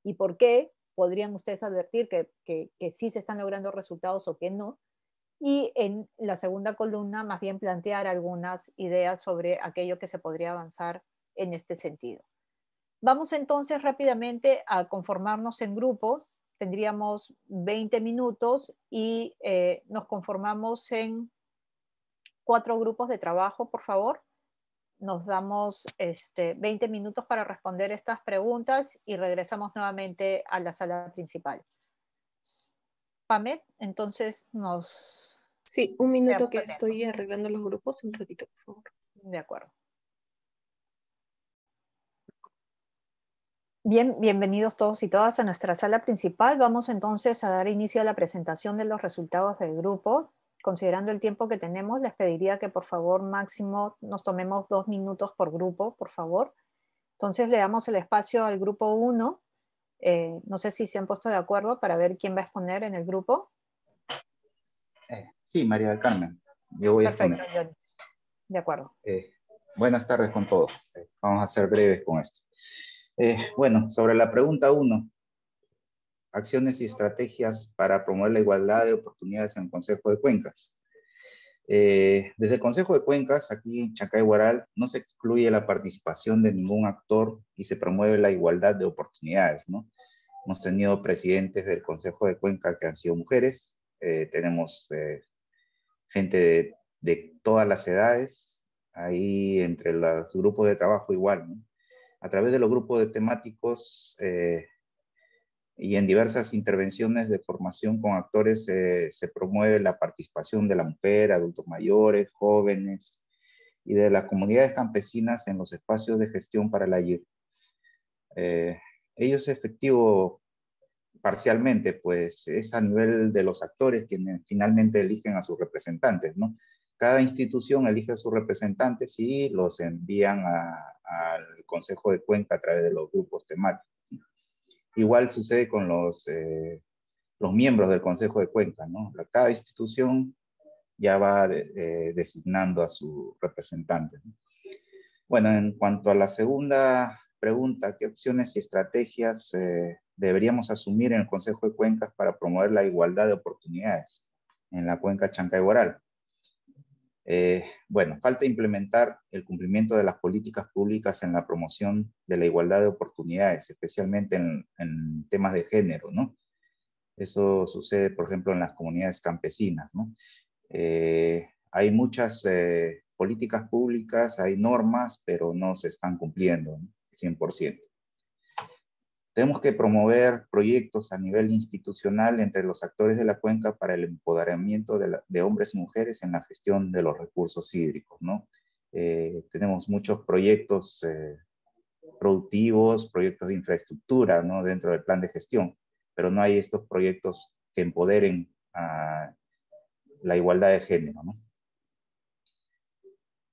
y por qué podrían ustedes advertir que sí se están logrando resultados o que no. Y en la segunda columna más bien plantear algunas ideas sobre aquello que se podría avanzar en este sentido. Vamos entonces rápidamente a conformarnos en grupos. Tendríamos 20 minutos y nos conformamos en 4 grupos de trabajo, por favor. Nos damos 20 minutos para responder estas preguntas y regresamos nuevamente a la sala principal. Pamet, entonces nos... Sí, un minuto quedamos que atentos. estoy arreglando los grupos, un ratito, por favor. De acuerdo. Bien, bienvenidos todos y todas a nuestra sala principal. Vamos entonces a dar inicio a la presentación de los resultados del grupo. Considerando el tiempo que tenemos, les pediría que por favor máximo nos tomemos 2 minutos por grupo, por favor. Entonces le damos el espacio al grupo 1. No sé si se han puesto de acuerdo para ver quién va a exponer en el grupo. Sí, María del Carmen, yo voy a exponer. Perfecto, Johnny. De acuerdo. Buenas tardes con todos. Vamos a ser breves con esto. Bueno, sobre la pregunta 1, acciones y estrategias para promover la igualdad de oportunidades en el Consejo de Cuencas. Desde el Consejo de Cuencas, aquí en Chancay Huaral, no se excluye la participación de ningún actor y se promueve la igualdad de oportunidades, ¿no? Hemos tenido presidentes del Consejo de Cuenca que han sido mujeres, tenemos gente de todas las edades, ahí entre los grupos de trabajo igual, ¿no? A través de los grupos de temáticos y en diversas intervenciones de formación con actores se promueve la participación de la mujer, adultos mayores, jóvenes y de las comunidades campesinas en los espacios de gestión para la YIR. Ello es efectivo parcialmente, pues es a nivel de los actores quienes finalmente eligen a sus representantes, ¿no? Cada institución elige a sus representantes y los envían al Consejo de Cuenca a través de los grupos temáticos. Igual sucede con los miembros del Consejo de Cuenca, ¿no? Cada institución ya va designando a su representante, ¿no? Bueno, en cuanto a la segunda pregunta, ¿qué acciones y estrategias deberíamos asumir en el Consejo de Cuencas para promover la igualdad de oportunidades en la cuenca Chancay Huaral? Bueno, falta implementar el cumplimiento de las políticas públicas en la promoción de la igualdad de oportunidades, especialmente en temas de género, ¿no? Eso sucede, por ejemplo, en las comunidades campesinas, ¿no? Hay muchas políticas públicas, hay normas, pero no se están cumpliendo, ¿no? 100%. Tenemos que promover proyectos a nivel institucional entre los actores de la cuenca para el empoderamiento de hombres y mujeres en la gestión de los recursos hídricos, ¿no? Tenemos muchos proyectos productivos, proyectos de infraestructura, ¿no? Dentro del plan de gestión, pero no hay estos proyectos que empoderen a la igualdad de género, ¿no?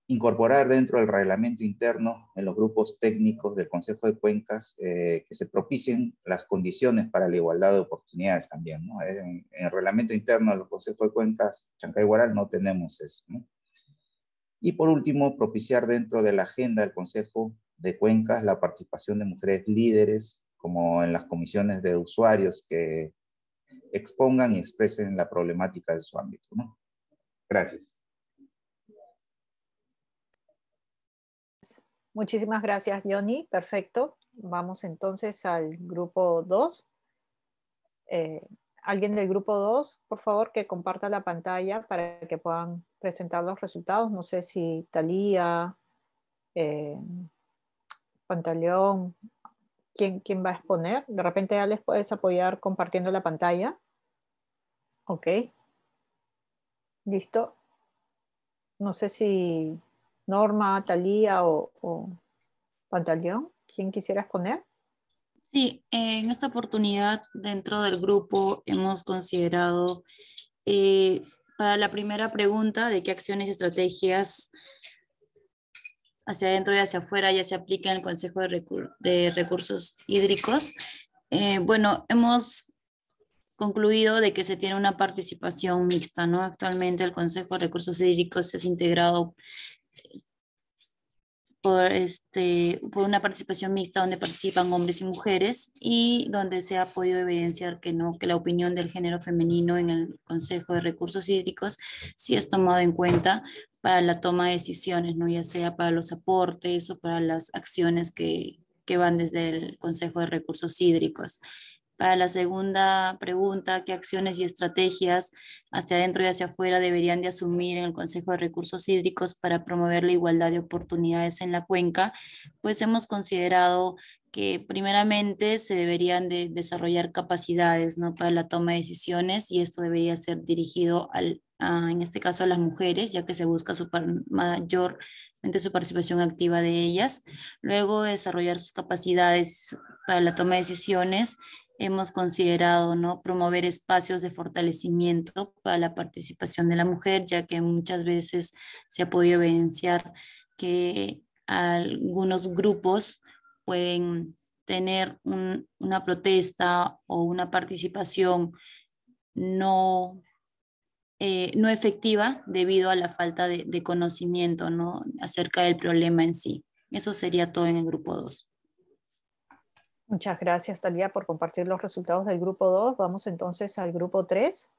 incorporar dentro del reglamento interno en los grupos técnicos del Consejo de Cuencas que se propicien las condiciones para la igualdad de oportunidades también, ¿no? En el reglamento interno del Consejo de Cuencas Chancay Huaral no tenemos eso, ¿no? Y por último, propiciar dentro de la agenda del Consejo de Cuencas la participación de mujeres líderes, como en las comisiones de usuarios que expongan y expresen la problemática de su ámbito, ¿no? Gracias. Muchísimas gracias, Johnny. Perfecto. Vamos entonces al grupo 2. Alguien del grupo 2, por favor, que comparta la pantalla para que puedan presentar los resultados. No sé si Talía, Pantaleón, ¿quién va a exponer? De repente, Alex, ¿puedes apoyar compartiendo la pantalla? Ok. Listo. No sé si Norma, Talía o Pantaleón, ¿quién quisiera exponer? Sí, en esta oportunidad dentro del grupo hemos considerado para la primera pregunta de qué acciones y estrategias hacia adentro y hacia afuera ya se aplica en el Consejo de Recursos Hídricos. Bueno, hemos concluido de que se tiene una participación mixta, ¿no? Actualmente el Consejo de Recursos Hídricos es integrado por una participación mixta donde participan hombres y mujeres y donde se ha podido evidenciar que no, que la opinión del género femenino en el Consejo de Recursos Hídricos sí es tomado en cuenta para la toma de decisiones, ¿no? Ya sea para los aportes o para las acciones que van desde el Consejo de Recursos Hídricos. Para la segunda pregunta, ¿qué acciones y estrategias hacia adentro y hacia afuera deberían de asumir en el Consejo de Recursos Hídricos para promover la igualdad de oportunidades en la cuenca? Pues hemos considerado que primeramente se deberían de desarrollar capacidades, ¿no? Para la toma de decisiones y esto debería ser dirigido en este caso a las mujeres, ya que se busca mayormente su participación activa de ellas. Luego desarrollar sus capacidades para la toma de decisiones. Hemos considerado, ¿no?, promover espacios de fortalecimiento para la participación de la mujer, ya que muchas veces se ha podido evidenciar que algunos grupos pueden tener una protesta o una participación no efectiva debido a la falta de conocimiento, ¿no?, acerca del problema en sí. Eso sería todo en el grupo 2. Muchas gracias, Talía, por compartir los resultados del grupo 2. Vamos entonces al grupo 3.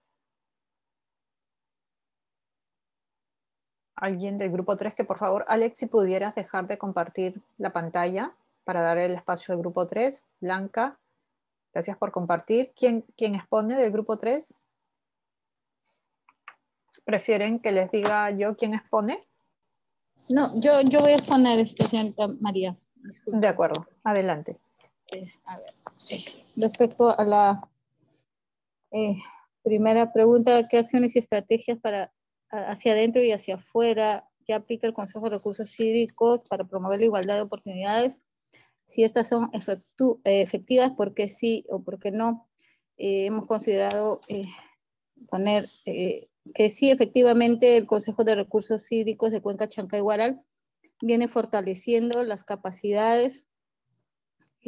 Alguien del grupo 3 que por favor, Alex, si pudieras dejar de compartir la pantalla para dar el espacio al grupo 3. Blanca, gracias por compartir. ¿Quién expone del grupo 3? ¿Prefieren que les diga yo quién expone? No, yo voy a exponer, señorita María. Disculpe. De acuerdo, adelante. A ver, respecto a la primera pregunta, ¿qué acciones y estrategias para hacia adentro y hacia afuera que aplica el Consejo de Recursos Hídricos para promover la igualdad de oportunidades? Si estas son efectivas, ¿por qué sí o por qué no? Hemos considerado poner que sí, efectivamente, el Consejo de Recursos Hídricos de Cuenca Chancay Huaral viene fortaleciendo las capacidades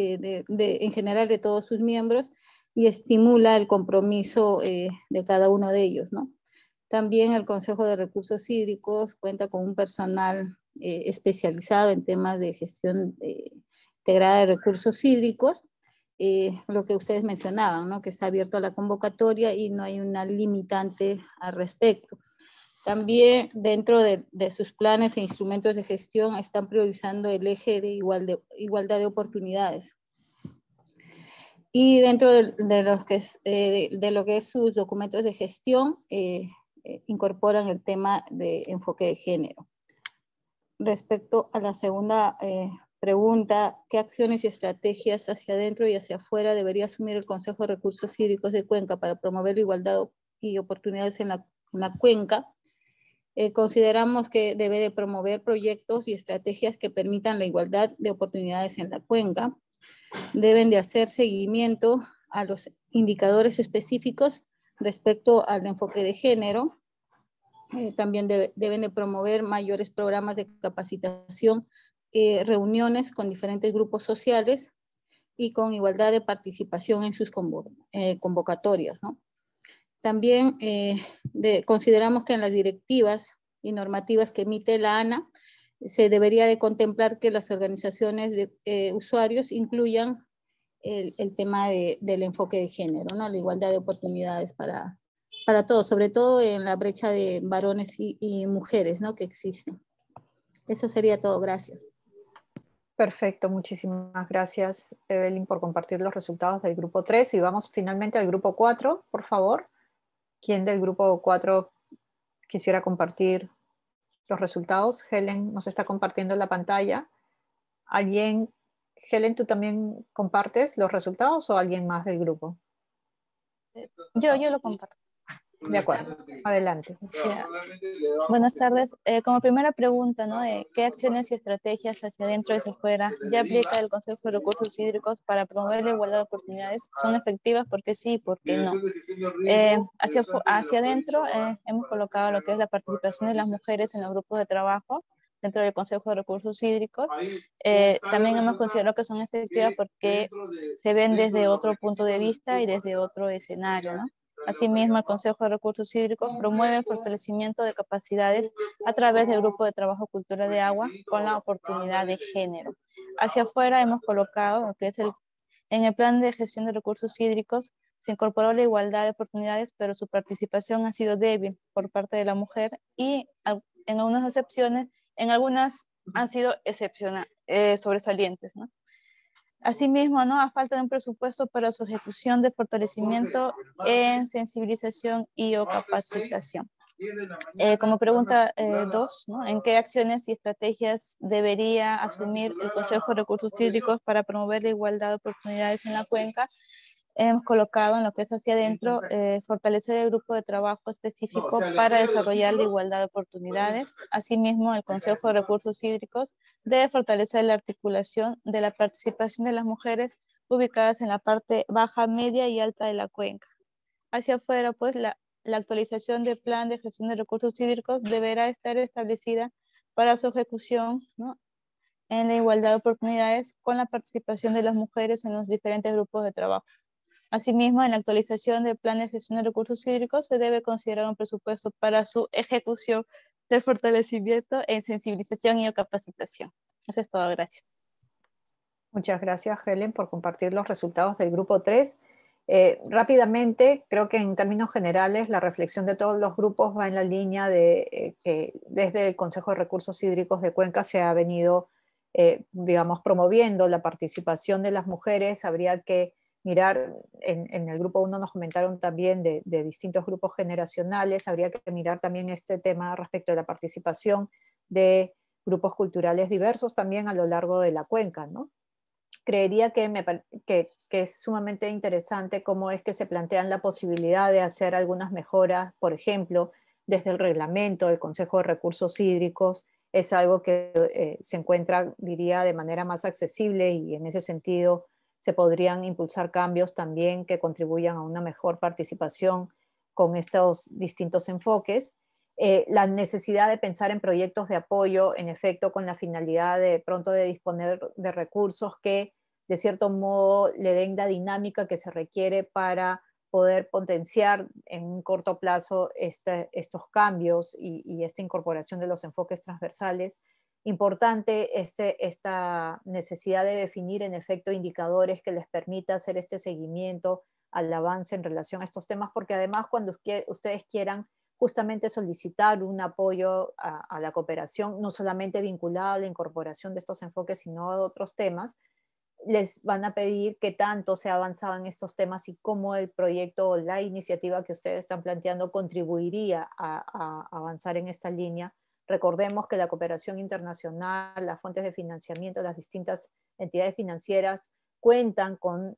en general de todos sus miembros y estimula el compromiso de cada uno de ellos, ¿no? También el Consejo de Recursos Hídricos cuenta con un personal especializado en temas de gestión integrada de recursos hídricos, lo que ustedes mencionaban, ¿no?, que está abierto a la convocatoria y no hay una limitante al respecto. También dentro de sus planes e instrumentos de gestión están priorizando el eje de igualdad de oportunidades. Y dentro de lo que es sus documentos de gestión, incorporan el tema de enfoque de género. Respecto a la segunda pregunta, ¿qué acciones y estrategias hacia adentro y hacia afuera debería asumir el Consejo de Recursos Hídricos de Cuenca para promover la igualdad y oportunidades en la cuenca? Consideramos que debe de promover proyectos y estrategias que permitan la igualdad de oportunidades en la cuenca. Deben de hacer seguimiento a los indicadores específicos respecto al enfoque de género. También deben de promover mayores programas de capacitación, reuniones con diferentes grupos sociales y con igualdad de participación en sus convocatorias, ¿no? También consideramos que en las directivas y normativas que emite la ANA se debería de contemplar que las organizaciones de usuarios incluyan el tema del enfoque de género, ¿no? La igualdad de oportunidades para todos, sobre todo en la brecha de varones y mujeres, ¿no? Que existen. Eso sería todo. Gracias. Perfecto, muchísimas gracias, Evelyn, por compartir los resultados del grupo 3. Y vamos finalmente al grupo 4, por favor. ¿Quién del grupo 4 quisiera compartir los resultados? Helen nos está compartiendo la pantalla. ¿Alguien, Helen, tú también compartes los resultados o alguien más del grupo? Yo lo comparto. De acuerdo, adelante. Buenas tardes. Como primera pregunta, ¿no? ¿Qué acciones y estrategias hacia adentro y hacia afuera ya aplica el Consejo de Recursos Hídricos para promover la igualdad de oportunidades? ¿Son efectivas? ¿Por qué sí? ¿Por qué no? Hacia adentro hemos colocado lo que es la participación de las mujeres en los grupos de trabajo dentro del Consejo de Recursos Hídricos. También hemos considerado que son efectivas porque se ven desde otro punto de vista y desde otro escenario, ¿no? Asimismo, el Consejo de Recursos Hídricos promueve el fortalecimiento de capacidades a través del Grupo de Trabajo Cultura de Agua con la oportunidad de género. Hacia afuera hemos colocado lo que es en el plan de gestión de recursos hídricos se incorporó la igualdad de oportunidades, pero su participación ha sido débil por parte de la mujer y en algunas excepciones, en algunas han sido sobresalientes, ¿no? Asimismo, ¿no? A falta de un presupuesto para su ejecución de fortalecimiento en sensibilización y o capacitación. Como pregunta 2, ¿no? ¿En qué acciones y estrategias debería asumir el Consejo de Recursos Hídricos para promover la igualdad de oportunidades en la cuenca? Hemos colocado en lo que es hacia adentro, fortalecer el grupo de trabajo específico para desarrollar la igualdad de oportunidades. Asimismo, el Consejo de Recursos Hídricos debe fortalecer la articulación de la participación de las mujeres ubicadas en la parte baja, media y alta de la cuenca. Hacia afuera, pues, la actualización del plan de gestión de recursos hídricos deberá estar establecida para su ejecución, ¿no? En la igualdad de oportunidades con la participación de las mujeres en los diferentes grupos de trabajo. Asimismo, en la actualización del plan de gestión de recursos hídricos se debe considerar un presupuesto para su ejecución del fortalecimiento en sensibilización y capacitación. Eso es todo, gracias. Muchas gracias, Helen, por compartir los resultados del grupo 3. Rápidamente, creo que en términos generales la reflexión de todos los grupos va en la línea de que desde el Consejo de Recursos Hídricos de Cuenca se ha venido, digamos, promoviendo la participación de las mujeres. Habría que mirar, en el grupo 1 nos comentaron también de distintos grupos generacionales, habría que mirar también este tema respecto de la participación de grupos culturales diversos también a lo largo de la cuenca, ¿no? Creería que es sumamente interesante cómo es que se plantean la posibilidad de hacer algunas mejoras, por ejemplo, desde el reglamento del Consejo de Recursos Hídricos, es algo que se encuentra, diría, de manera más accesible y en ese sentido se podrían impulsar cambios también que contribuyan a una mejor participación con estos distintos enfoques. La necesidad de pensar en proyectos de apoyo, en efecto, con la finalidad de pronto de disponer de recursos que de cierto modo le den la dinámica que se requiere para poder potenciar en un corto plazo estos cambios y esta incorporación de los enfoques transversales. Importante esta necesidad de definir en efecto indicadores que les permita hacer este seguimiento al avance en relación a estos temas, porque además cuando ustedes quieran justamente solicitar un apoyo a la cooperación, no solamente vinculado a la incorporación de estos enfoques, sino a otros temas, les van a pedir qué tanto se ha avanzado en estos temas y cómo el proyecto o la iniciativa que ustedes están planteando contribuiría a avanzar en esta línea. Recordemos que la cooperación internacional, las fuentes de financiamiento, las distintas entidades financieras cuentan con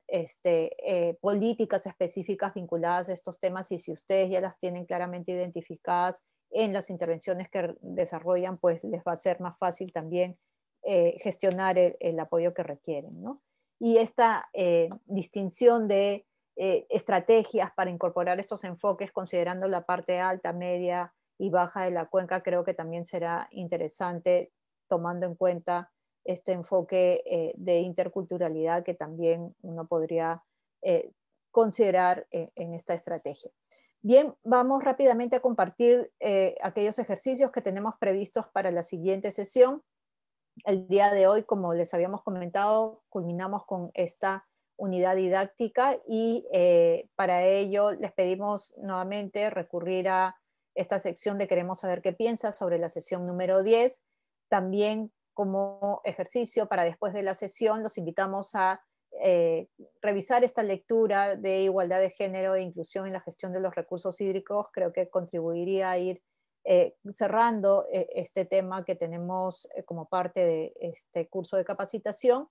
políticas específicas vinculadas a estos temas y si ustedes ya las tienen claramente identificadas en las intervenciones que desarrollan, pues les va a ser más fácil también gestionar el apoyo que requieren, ¿no? Y esta distinción de estrategias para incorporar estos enfoques considerando la parte alta, media y baja de la cuenca, creo que también será interesante tomando en cuenta este enfoque de interculturalidad que también uno podría considerar en esta estrategia. Bien, vamos rápidamente a compartir aquellos ejercicios que tenemos previstos para la siguiente sesión. El día de hoy, como les habíamos comentado, culminamos con esta unidad didáctica y para ello les pedimos nuevamente recurrir a esta sección de Queremos saber qué piensas sobre la sesión número 10. También como ejercicio para después de la sesión los invitamos a revisar esta lectura de igualdad de género e inclusión en la gestión de los recursos hídricos. Creo que contribuiría a ir cerrando este tema que tenemos como parte de este curso de capacitación,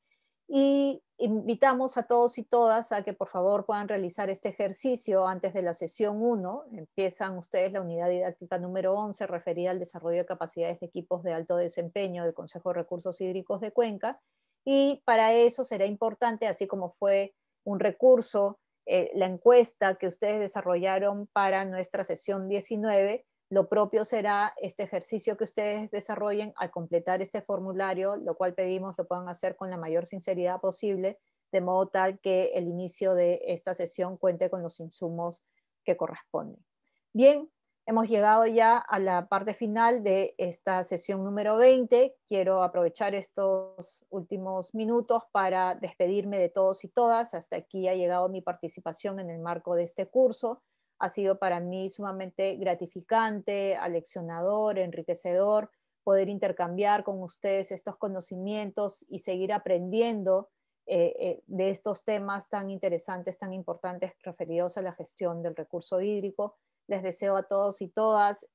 y invitamos a todos y todas a que por favor puedan realizar este ejercicio antes de la sesión 1. Empiezan ustedes la unidad didáctica número 11 referida al desarrollo de capacidades de equipos de alto desempeño del Consejo de Recursos Hídricos de Cuenca, y para eso será importante, así como fue un recurso, la encuesta que ustedes desarrollaron para nuestra sesión 19, lo propio será este ejercicio que ustedes desarrollen al completar este formulario, lo cual pedimos lo puedan hacer con la mayor sinceridad posible, de modo tal que el inicio de esta sesión cuente con los insumos que corresponden. Bien, hemos llegado ya a la parte final de esta sesión número 20. Quiero aprovechar estos últimos minutos para despedirme de todos y todas. Hasta aquí ha llegado mi participación en el marco de este curso. Ha sido para mí sumamente gratificante, aleccionador, enriquecedor, poder intercambiar con ustedes estos conocimientos y seguir aprendiendo de estos temas tan interesantes, tan importantes referidos a la gestión del recurso hídrico. Les deseo a todos y todas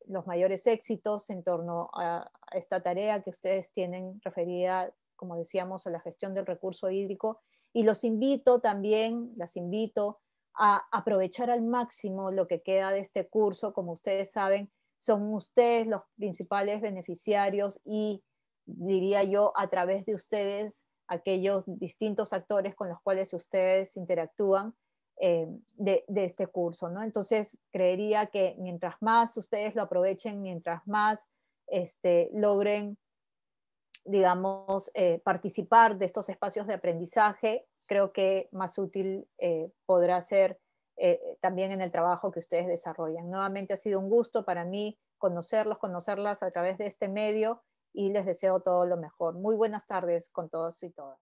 los mayores éxitos en torno a esta tarea que ustedes tienen referida, como decíamos, a la gestión del recurso hídrico. Y los invito también, las invito a aprovechar al máximo lo que queda de este curso. Como ustedes saben, son ustedes los principales beneficiarios y, diría yo, a través de ustedes, aquellos distintos actores con los cuales ustedes interactúan de este curso, ¿no? Entonces, creería que mientras más ustedes lo aprovechen, mientras más logren, digamos, participar de estos espacios de aprendizaje, creo que más útil podrá ser también en el trabajo que ustedes desarrollan. Nuevamente ha sido un gusto para mí conocerlas a través de este medio y les deseo todo lo mejor. Muy buenas tardes con todos y todas.